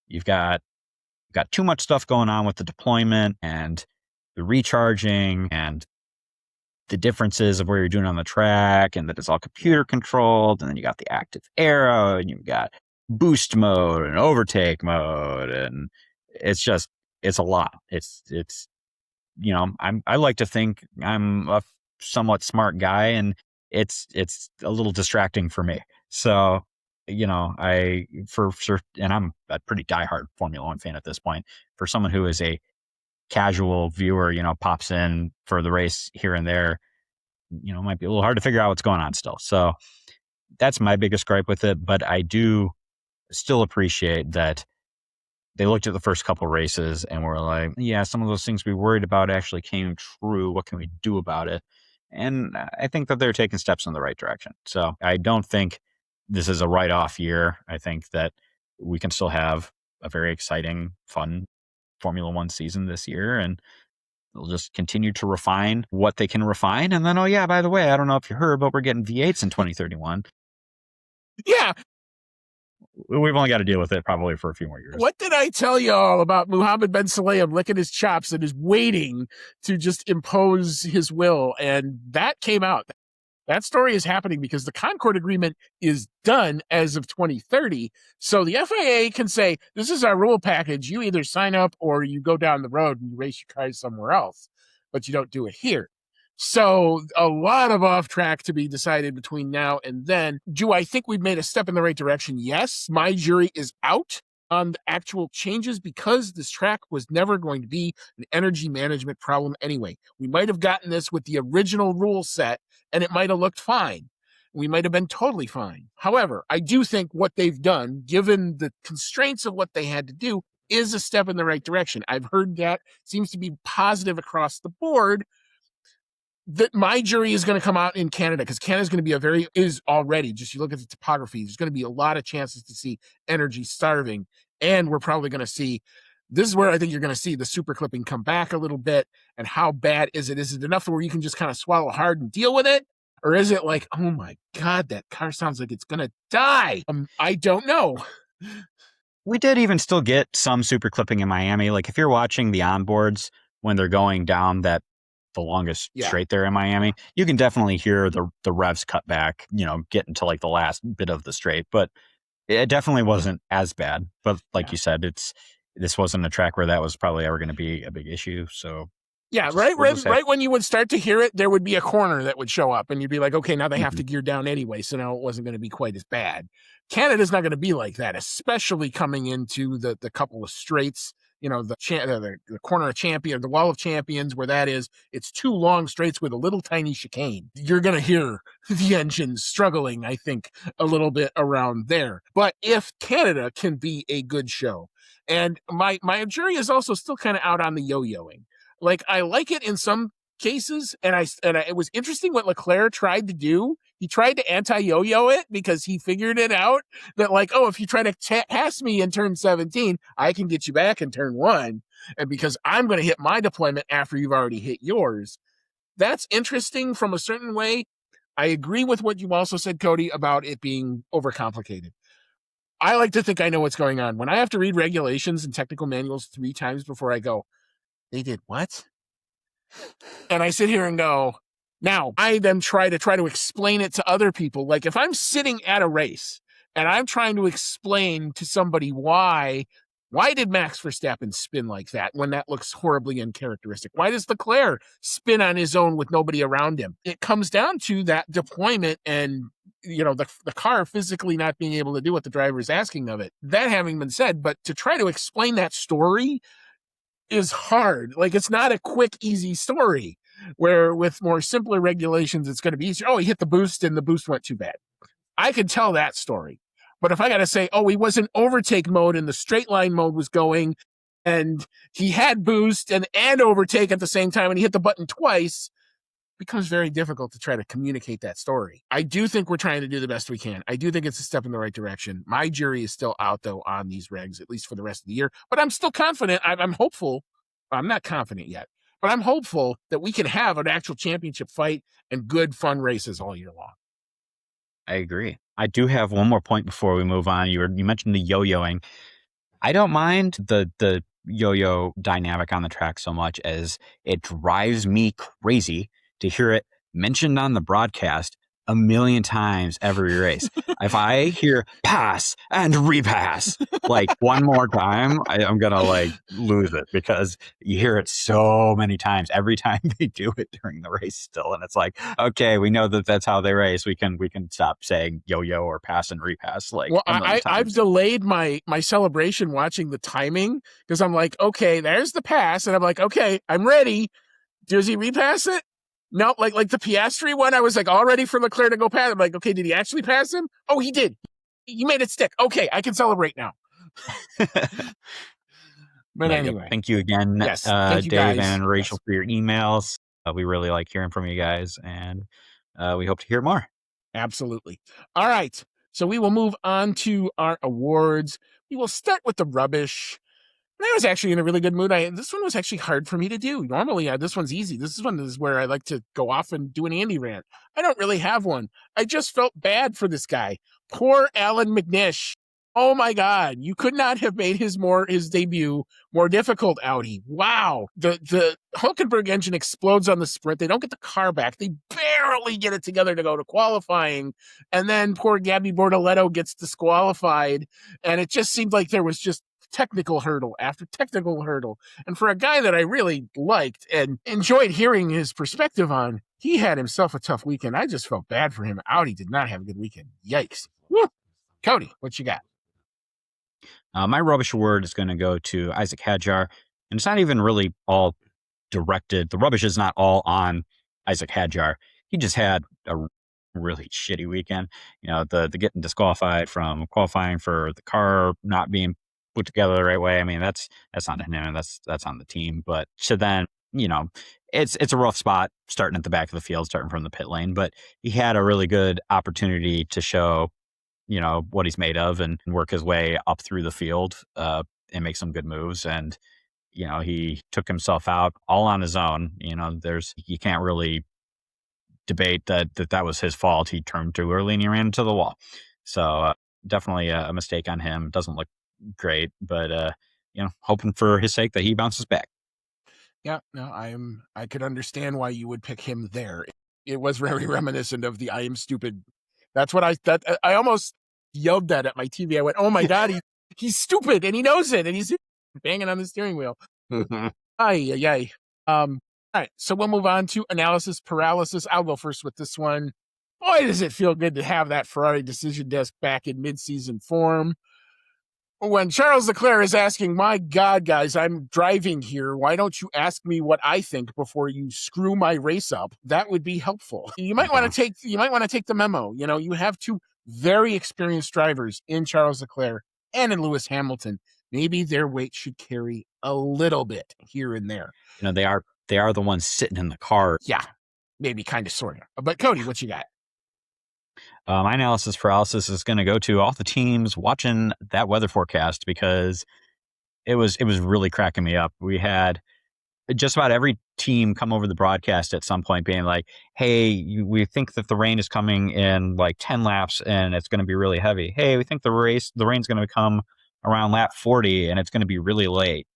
You've got too much stuff going on with the deployment and the recharging and the differences of where you're doing on the track, and that it's all computer controlled. And then you got the active aero, and you've got boost mode and overtake mode, and it's a lot. I like to think I'm a somewhat smart guy, and it's a little distracting for me. So, I for sure, and I'm a pretty diehard Formula One fan at this point. For someone who is a casual viewer, pops in for the race here and there, it might be a little hard to figure out what's going on still. So that's my biggest gripe with it. But I do still appreciate that they looked at the first couple races and were like, yeah, some of those things we worried about actually came true. What can we do about it? And I think that they're taking steps in the right direction. So I don't think this is a write-off year. I think that we can still have a very exciting, fun Formula One season this year. And they'll just continue to refine what they can refine. And then, oh yeah, by the way, I don't know if you heard, but we're getting V8s in 2031. Yeah. We've only got to deal with it probably for a few more years. What did I tell y'all about Mohammed Ben Sulayem licking his chops and is waiting to just impose his will? And that came out. That story is happening because the Concord Agreement is done as of 2030. So the FIA can say, this is our rule package. You either sign up or you go down the road and you race your cars somewhere else, but you don't do it here. So a lot of off track to be decided between now and then. Do I think we've made a step in the right direction? Yes. My jury is out on the actual changes because this track was never going to be an energy management problem anyway. We might have gotten this with the original rule set and it might have looked fine. We might have been totally fine. However, I do think what they've done, given the constraints of what they had to do, is a step in the right direction. I've heard that seems to be positive across the board. That my jury is going to come out in Canada because Canada is going to be is already, just you look at the topography, there's going to be a lot of chances to see energy starving. And we're probably going to see, this is where I think you're going to see the super clipping come back a little bit. And how bad is it? Is it enough where you can just kind of swallow hard and deal with it? Or is it like, oh my God, that car sounds like it's going to die? I don't know. We did even still get some super clipping in Miami. Like if you're watching the onboards when they're going down the longest straight there in Miami, you can definitely hear the revs cut back, get into like the last bit of the straight, but it definitely wasn't as bad. But like you said, this wasn't a track where that was probably ever going to be a big issue. So Yeah, We'll just have right when you would start to hear it, there would be a corner that would show up, and you'd be like, okay, now they have to Mhm. gear down anyway, so now it wasn't going to be quite as bad. Canada's not going to be like that, especially coming into the couple of straights. The corner of champion, the wall of champions, where that is, it's 2 long straights with a little tiny chicane. You're going to hear the engines struggling, I think, a little bit around there. But if Canada can be a good show, and my jury is also still kind of out on the yo-yoing. Like, I like it in some cases, and it was interesting what Leclerc tried to do. He tried to anti-yo-yo it because he figured it out that, like, oh, if you try to pass me in turn 17, I can get you back in turn 1, and because I'm going to hit my deployment after you've already hit yours. That's interesting from a certain way. I agree with what you also said, Cody, about it being overcomplicated. I like to think I know what's going on. When I have to read regulations and technical manuals 3 times before I go, they did what? And I sit here and go, now I then try to explain it to other people. Like, if I'm sitting at a race and I'm trying to explain to somebody why did Max Verstappen spin like that when that looks horribly uncharacteristic? Why does Leclerc spin on his own with nobody around him? It comes down to that deployment and the car physically not being able to do what the driver is asking of it. That having been said, but to try to explain that story is hard. Like, it's not a quick, easy story where with more simpler regulations, it's going to be easier. Oh, he hit the boost and the boost went too bad. I could tell that story. But if I got to say, oh, he was in overtake mode and the straight line mode was going and he had boost and overtake at the same time and he hit the button twice, becomes very difficult to try to communicate that story. I do think we're trying to do the best we can. I do think it's a step in the right direction. My jury is still out, though, on these regs, at least for the rest of the year. But I'm still confident. I'm hopeful. I'm not confident yet, but I'm hopeful that we can have an actual championship fight and good, fun races all year long. I agree. I do have one more point before we move on. You mentioned the yo-yoing. I don't mind the yo-yo dynamic on the track so much as it drives me crazy to hear it mentioned on the broadcast a million times every race. If I hear pass and repass like one more time, I'm gonna like lose it because you hear it so many times every time they do it during the race still, and it's like, okay, we know that that's how they race. We can stop saying yo-yo or pass and repass like Well, a million I've times. delayed my celebration watching the timing because I'm like, okay, there's the pass, and I'm like, okay, I'm ready. Does he repass it? No, like the Piastri one, I was like all ready for Leclerc to go past. I'm like, okay, did he actually pass him? Oh, he did. He made it stick. Okay, I can celebrate now. But But yep, anyway, thank you again, yes, thank you Dave guys. and Rachel, Yes, for your emails. We really like hearing from you guys, and we hope to hear more. absolutely. All right, so we will move on to our awards. We will start with the rubbish. I was actually in a really good mood. This one was actually hard for me to do. Normally, this one's easy. This is where I like to go off and do an Andy rant. I don't really have one. I just felt bad for this guy. Poor Alan McNish. Oh my God! You could not have made his debut more difficult, Audi. Wow! The Hulkenberg engine explodes on the sprint. They don't get the car back. They barely get it together to go to qualifying, and then poor Gabby Bortoletto gets disqualified. And it just seemed like there was just technical hurdle after technical hurdle. And for a guy that I really liked and enjoyed hearing his perspective on, he had himself a tough weekend. I just felt bad for him. Audi did not have a good weekend. Yikes. Woo. Cody, what you got? My rubbish award is going to go to Isaac Hadjar, and it's not even really all directed. The rubbish is not all on Isaac Hadjar. He just had a really shitty weekend. The getting disqualified from qualifying for the car not being put together the right way. I mean, that's not on him. That's on the team. But to then, it's a rough spot starting at the back of the field, starting from the pit lane. But he had a really good opportunity to show what he's made of and work his way up through the field and make some good moves. And, he took himself out all on his own. You can't really debate that was his fault. He turned too early and he ran into the wall. So definitely a mistake on him. Doesn't look great, but, hoping for his sake that he bounces back. Yeah, no, I could understand why you would pick him there. It was very reminiscent of the I am stupid. That's what I almost yelled that at my TV. I went, "Oh my God, he's stupid and he knows it and he's banging on the steering wheel." Ay, ay, ay. All right, so we'll move on to analysis paralysis. I'll go first with this one. Boy, does it feel good to have that Ferrari decision desk back in midseason form. When Charles Leclerc is asking, my God, guys, I'm driving here. Why don't you ask me what I think before you screw my race up? That would be helpful. You might want to take the memo. You know, you have two very experienced drivers in Charles Leclerc and in Lewis Hamilton. Maybe their weight should carry a little bit here and there. You know, they are the ones sitting in the car. Yeah, maybe kind of, sort of. But Cody, what you got? My analysis paralysis is going to go to all the teams watching that weather forecast because it was really cracking me up. We had just about every team come over the broadcast at some point being like, hey, we think that the rain is coming in like 10 laps and it's going to be really heavy. Hey, we think the rain's going to come around lap 40 and it's going to be really light.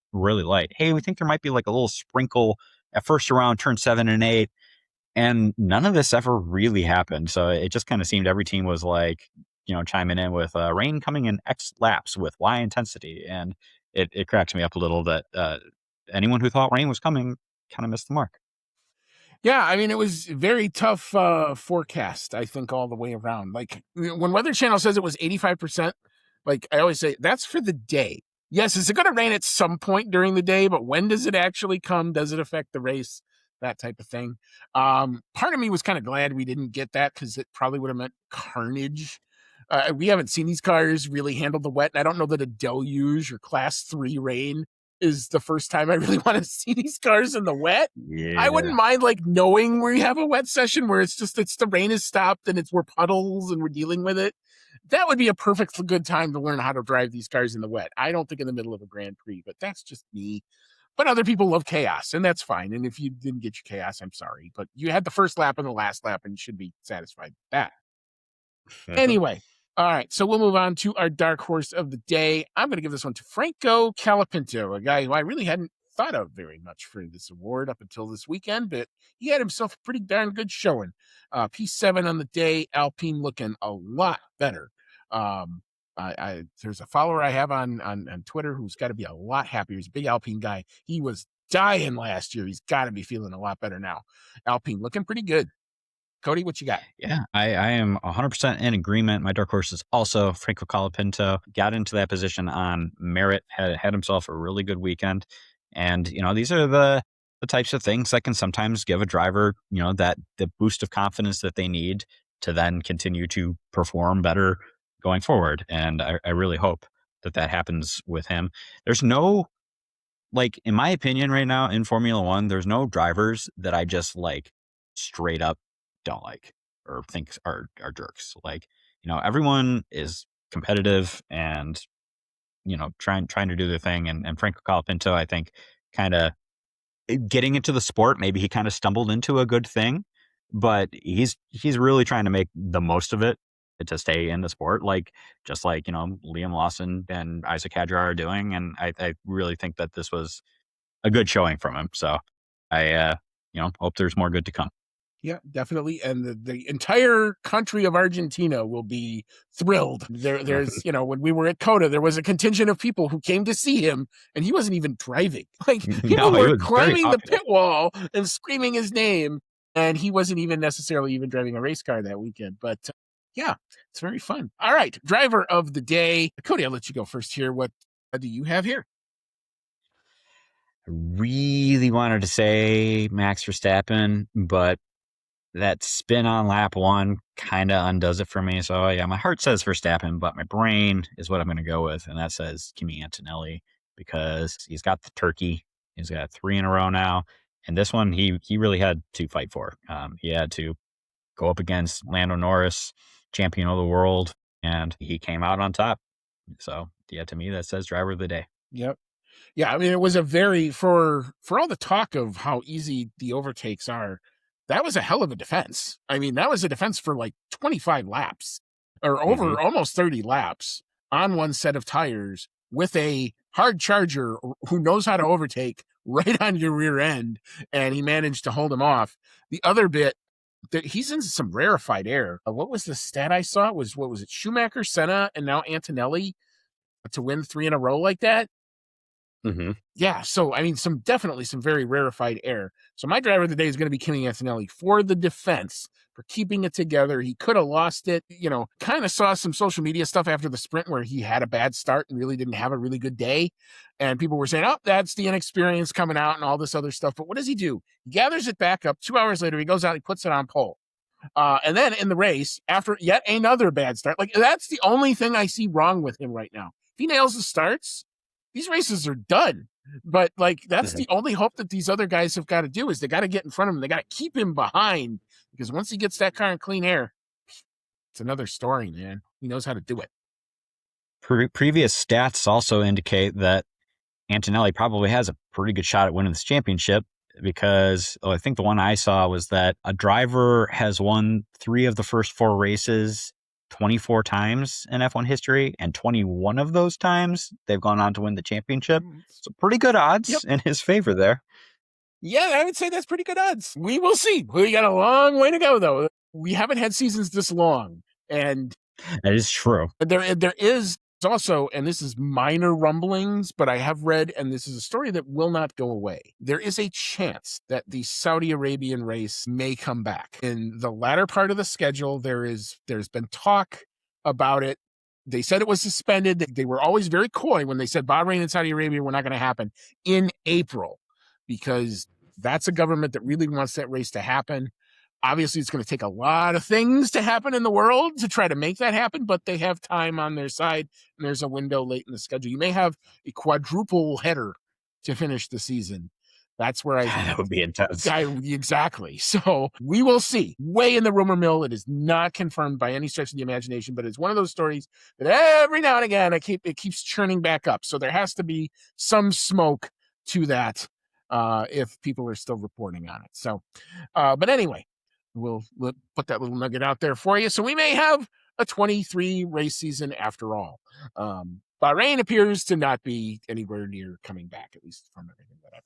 Hey, we think there might be like a little sprinkle at first around turn 7 and 8. And none of this ever really happened. So it just kind of seemed every team was like, chiming in with rain coming in X laps with Y intensity. And it cracks me up a little that anyone who thought rain was coming kind of missed the mark. Yeah, I mean, it was very tough forecast, I think, all the way around. Like, when Weather Channel says it was 85%, like, I always say, that's for the day. Yes, is it going to rain at some point during the day, but when does it actually come? Does it affect the race? That type of thing. Part of me was kind of glad we didn't get that because it probably would have meant carnage. We haven't seen these cars really handle the wet, and I don't know that a deluge or class 3 rain is the first time I really want to see these cars in the wet. I Yeah. wouldn't mind like knowing we have a wet session where it's the rain has stopped and we're puddles and we're dealing with it. That would be a perfect good time to learn how to drive these cars in the wet. I don't think in the middle of a Grand Prix, but that's just me. But other people love chaos, and that's fine. And if you didn't get your chaos, I'm sorry. But you had the first lap and the last lap, and you should be satisfied with that. Anyway, all right, so we'll move on to our dark horse of the day. I'm going to give this one to Franco Calapinto, a guy who I really hadn't thought of very much for this award up until this weekend, but he had himself a pretty darn good showing. P7 on the day, Alpine looking a lot better. There's a follower I have on Twitter who's got to be a lot happier. He's a big Alpine guy. He was dying last year. He's got to be feeling a lot better now. Alpine looking pretty good. Cody, what you got? Yeah, I am 100% in agreement. My dark horse is also Franco Colapinto. Got into that position on merit, had himself a really good weekend. And, these are the types of things that can sometimes give a driver, that the boost of confidence that they need to then continue to perform better going forward. And I really hope that happens with him. There's no, like, in my opinion right now in Formula One, there's no drivers that I just like straight up don't like or think are jerks. Like, everyone is competitive and, trying to do their thing. And Franco Colapinto, I think, kind of getting into the sport, maybe he kind of stumbled into a good thing, but he's really trying to make the most of it to stay in the sport, like just like Liam Lawson and Isaac Hadjar are doing. And I really think that this was a good showing from him. So I hope there's more good to come. Yeah, definitely. And the entire country of Argentina will be thrilled. There's, when we were at COTA, there was a contingent of people who came to see him, and he wasn't even driving. Like, people No, he were was very climbing the popular. pit wall and screaming his name, and he wasn't even necessarily even driving a race car that weekend. But yeah, it's very fun. All right, driver of the day. Cody, I'll let you go first here. What do you have here? Really wanted to say Max Verstappen, but that spin on lap 1 kind of undoes it for me. So yeah, my heart says Verstappen, but my brain is what I'm going to go with, and that says Kimi Antonelli because he's got the turkey. He's got 3 in a row now, and this one he really had to fight for. He had to go up against Lando Norris, champion of the world, and he came out on top. So yeah, to me that says driver of the day. Yep. Yeah, I mean, it was a very for all the talk of how easy the overtakes are, that was a hell of a defense. I mean, that was a defense for like 25 laps or Hmm. over almost 30 laps on one set of tires with a hard charger who knows how to overtake right on your rear end, and he managed to hold him off. The other bit that he's in some rarefied air. What was the stat I saw? What was it? Schumacher, Senna, and now Antonelli to win 3 in a row like that. Mm-hmm. Yeah, so I mean, definitely some very rarefied air. So my driver of the day is going to be Kimi Antonelli for the defense, for keeping it together. He could have lost it. Kind of saw some social media stuff after the sprint where he had a bad start and really didn't have a really good day. And people were saying, oh, that's the inexperience coming out and all this other stuff. But what does he do? He gathers it back up. 2 hours later, he goes out, he puts it on pole. And then in the race, after yet another bad start, like that's the only thing I see wrong with him right now. If he nails the starts, these races are done. But like that's the only hope that these other guys have got to do is they got to get in front of him. They got to keep him behind because once he gets that car in clean air, it's another story, man. He knows how to do it. Previous stats also indicate that Antonelli probably has a pretty good shot at winning this championship because I think the one I saw was that a driver has won 3 of the first 4 races 24 times in F1 history, and 21 of those times they've gone on to win the championship. So pretty good odds in his favor there. Yeah, I would say that's pretty good odds. We will see. We got a long way to go, though. We haven't had seasons this long, and that is true. There is also, and this is minor rumblings, but I have read, and this is a story that will not go away. There is a chance that the Saudi Arabian race may come back. In the latter part of the schedule, there's been talk about it. They said it was suspended. They were always very coy when they said Bahrain and Saudi Arabia were not going to happen in April because that's a government that really wants that race to happen. Obviously, it's going to take a lot of things to happen in the world to try to make that happen, but they have time on their side, and there's a window late in the schedule. You may have a quadruple header to finish the season. That's where that would be intense. Exactly. So we will see. Way in the rumor mill. It is not confirmed by any stretch of the imagination, but it's one of those stories that every now and again it keeps churning back up. So there has to be some smoke to that if people are still reporting on it. So, but anyway. We'll put that little nugget out there for you. So we may have a 23 race season after all. Bahrain appears to not be anywhere near coming back, at least from everything that I've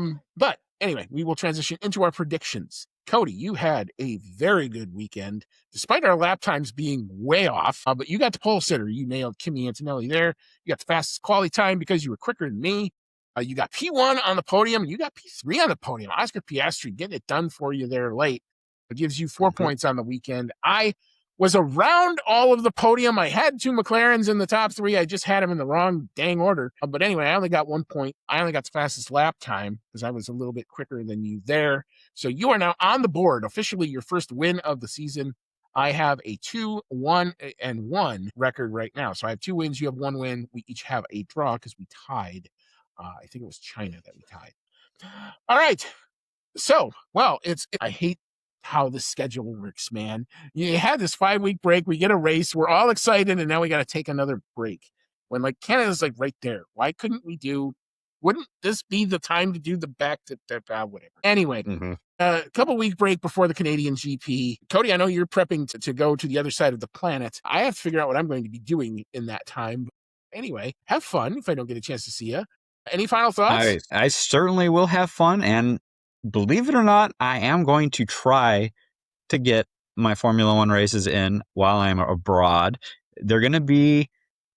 read. But anyway, we will transition into our predictions. Cody, you had a very good weekend, despite our lap times being way off. But you got the pole sitter. You nailed Kimi Antonelli there. You got the fastest quality time because you were quicker than me. You got P1 on the podium. You got P3 on the podium. Oscar Piastri getting it done for you there late. It gives you 4 points on the weekend. I was around all of the podium. I had 2 McLarens in the top 3. I just had them in the wrong dang order. But anyway, I only got 1 point. I only got the fastest lap time because I was a little bit quicker than you there. So you are now on the board, officially your first win of the season. I have a 2-1-1 record right now. So I have 2 wins. You have 1 win. We each have a draw because we tied. I think it was China that we tied. All right. So, well, I hate how the schedule works, man. You had this 5-week break. We get a race. We're all excited. And now we got to take another break when like Canada's like right there. Why couldn't wouldn't this be the time to do the back to whatever? Anyway, a couple week break before the Canadian GP. Cody, I know you're prepping to go to the other side of the planet. I have to figure out what I'm going to be doing in that time. Anyway, have fun if I don't get a chance to see you. Any final thoughts? I certainly will have fun, and believe it or not, I am going to try to get my Formula One races in while I'm abroad. They're going to be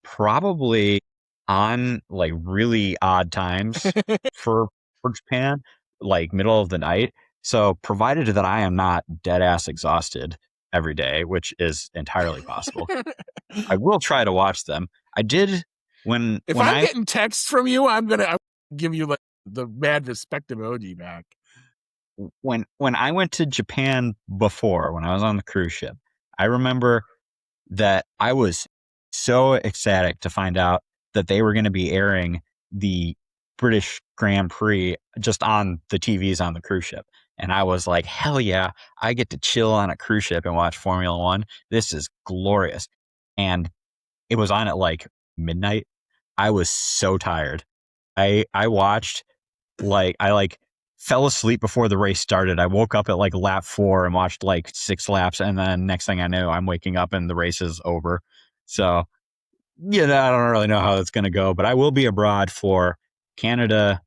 probably on like really odd times for Japan, like middle of the night. So provided that I am not dead ass exhausted every day, which is entirely possible, I will try to watch them. I did when I'm getting texts from you, I'm gonna give you like the mad respect emoji back. When I went to Japan before, when I was on the cruise ship, I remember that I was so ecstatic to find out that they were going to be airing the British Grand Prix just on the TVs on the cruise ship. And I was like, hell yeah, I get to chill on a cruise ship and watch Formula One. This is glorious. And it was on at like midnight. I was so tired. I watched I fell asleep before the race started. I woke up at like lap 4 and watched like 6 laps, and then next thing I knew, I'm waking up and the race is over. So I don't really know how that's going to go, but I will be abroad for Canada,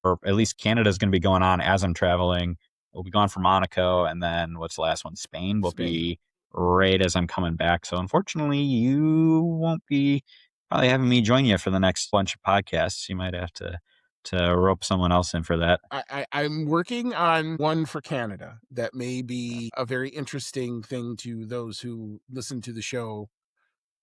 or at least Canada is going to be going on as I'm traveling. We'll be gone for Monaco, and then what's the last one? Spain will be right as I'm coming back. So unfortunately, you won't be probably having me join you for the next bunch of podcasts. You might have to rope someone else in for that. I'm working on one for Canada that may be a very interesting thing to those who listen to the show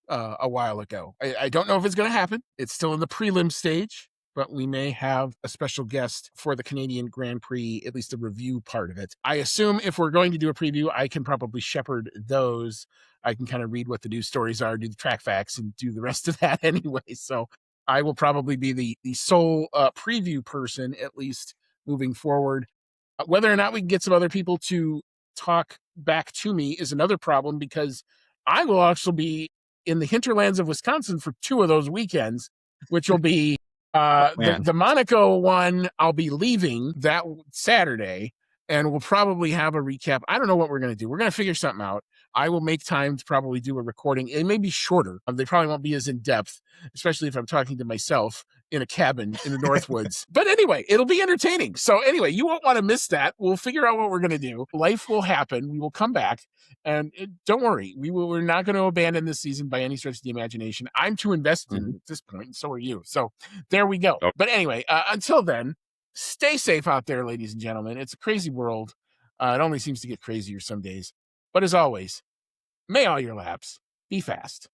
a while ago. I don't know if it's going to happen. It's still in the prelim stage, but we may have a special guest for the Canadian Grand Prix, at least the review part of it. I assume if we're going to do a preview, I can probably shepherd those. I can kind of read what the news stories are, do the track facts, and do the rest of that anyway. So I will probably be the sole preview person, at least moving forward. Whether or not we can get some other people to talk back to me is another problem, because I will also be in the hinterlands of Wisconsin for 2 of those weekends, which will be Man. the Monaco one. I'll be leaving that Saturday, and we'll probably have a recap. I don't know what we're going to do. We're going to figure something out. I will make time to probably do a recording. It may be shorter. They probably won't be as in depth, especially if I'm talking to myself in a cabin in the Northwoods. But anyway, it'll be entertaining. So anyway, you won't want to miss that. We'll figure out what we're going to do. Life will happen. We will come back. And don't worry, we're not going to abandon this season by any stretch of the imagination. I'm too invested in it at this point, and so are you. So there we go. Oh. But anyway, until then, stay safe out there, ladies and gentlemen. It's a crazy world. It only seems to get crazier some days. But as always, may all your laps be fast.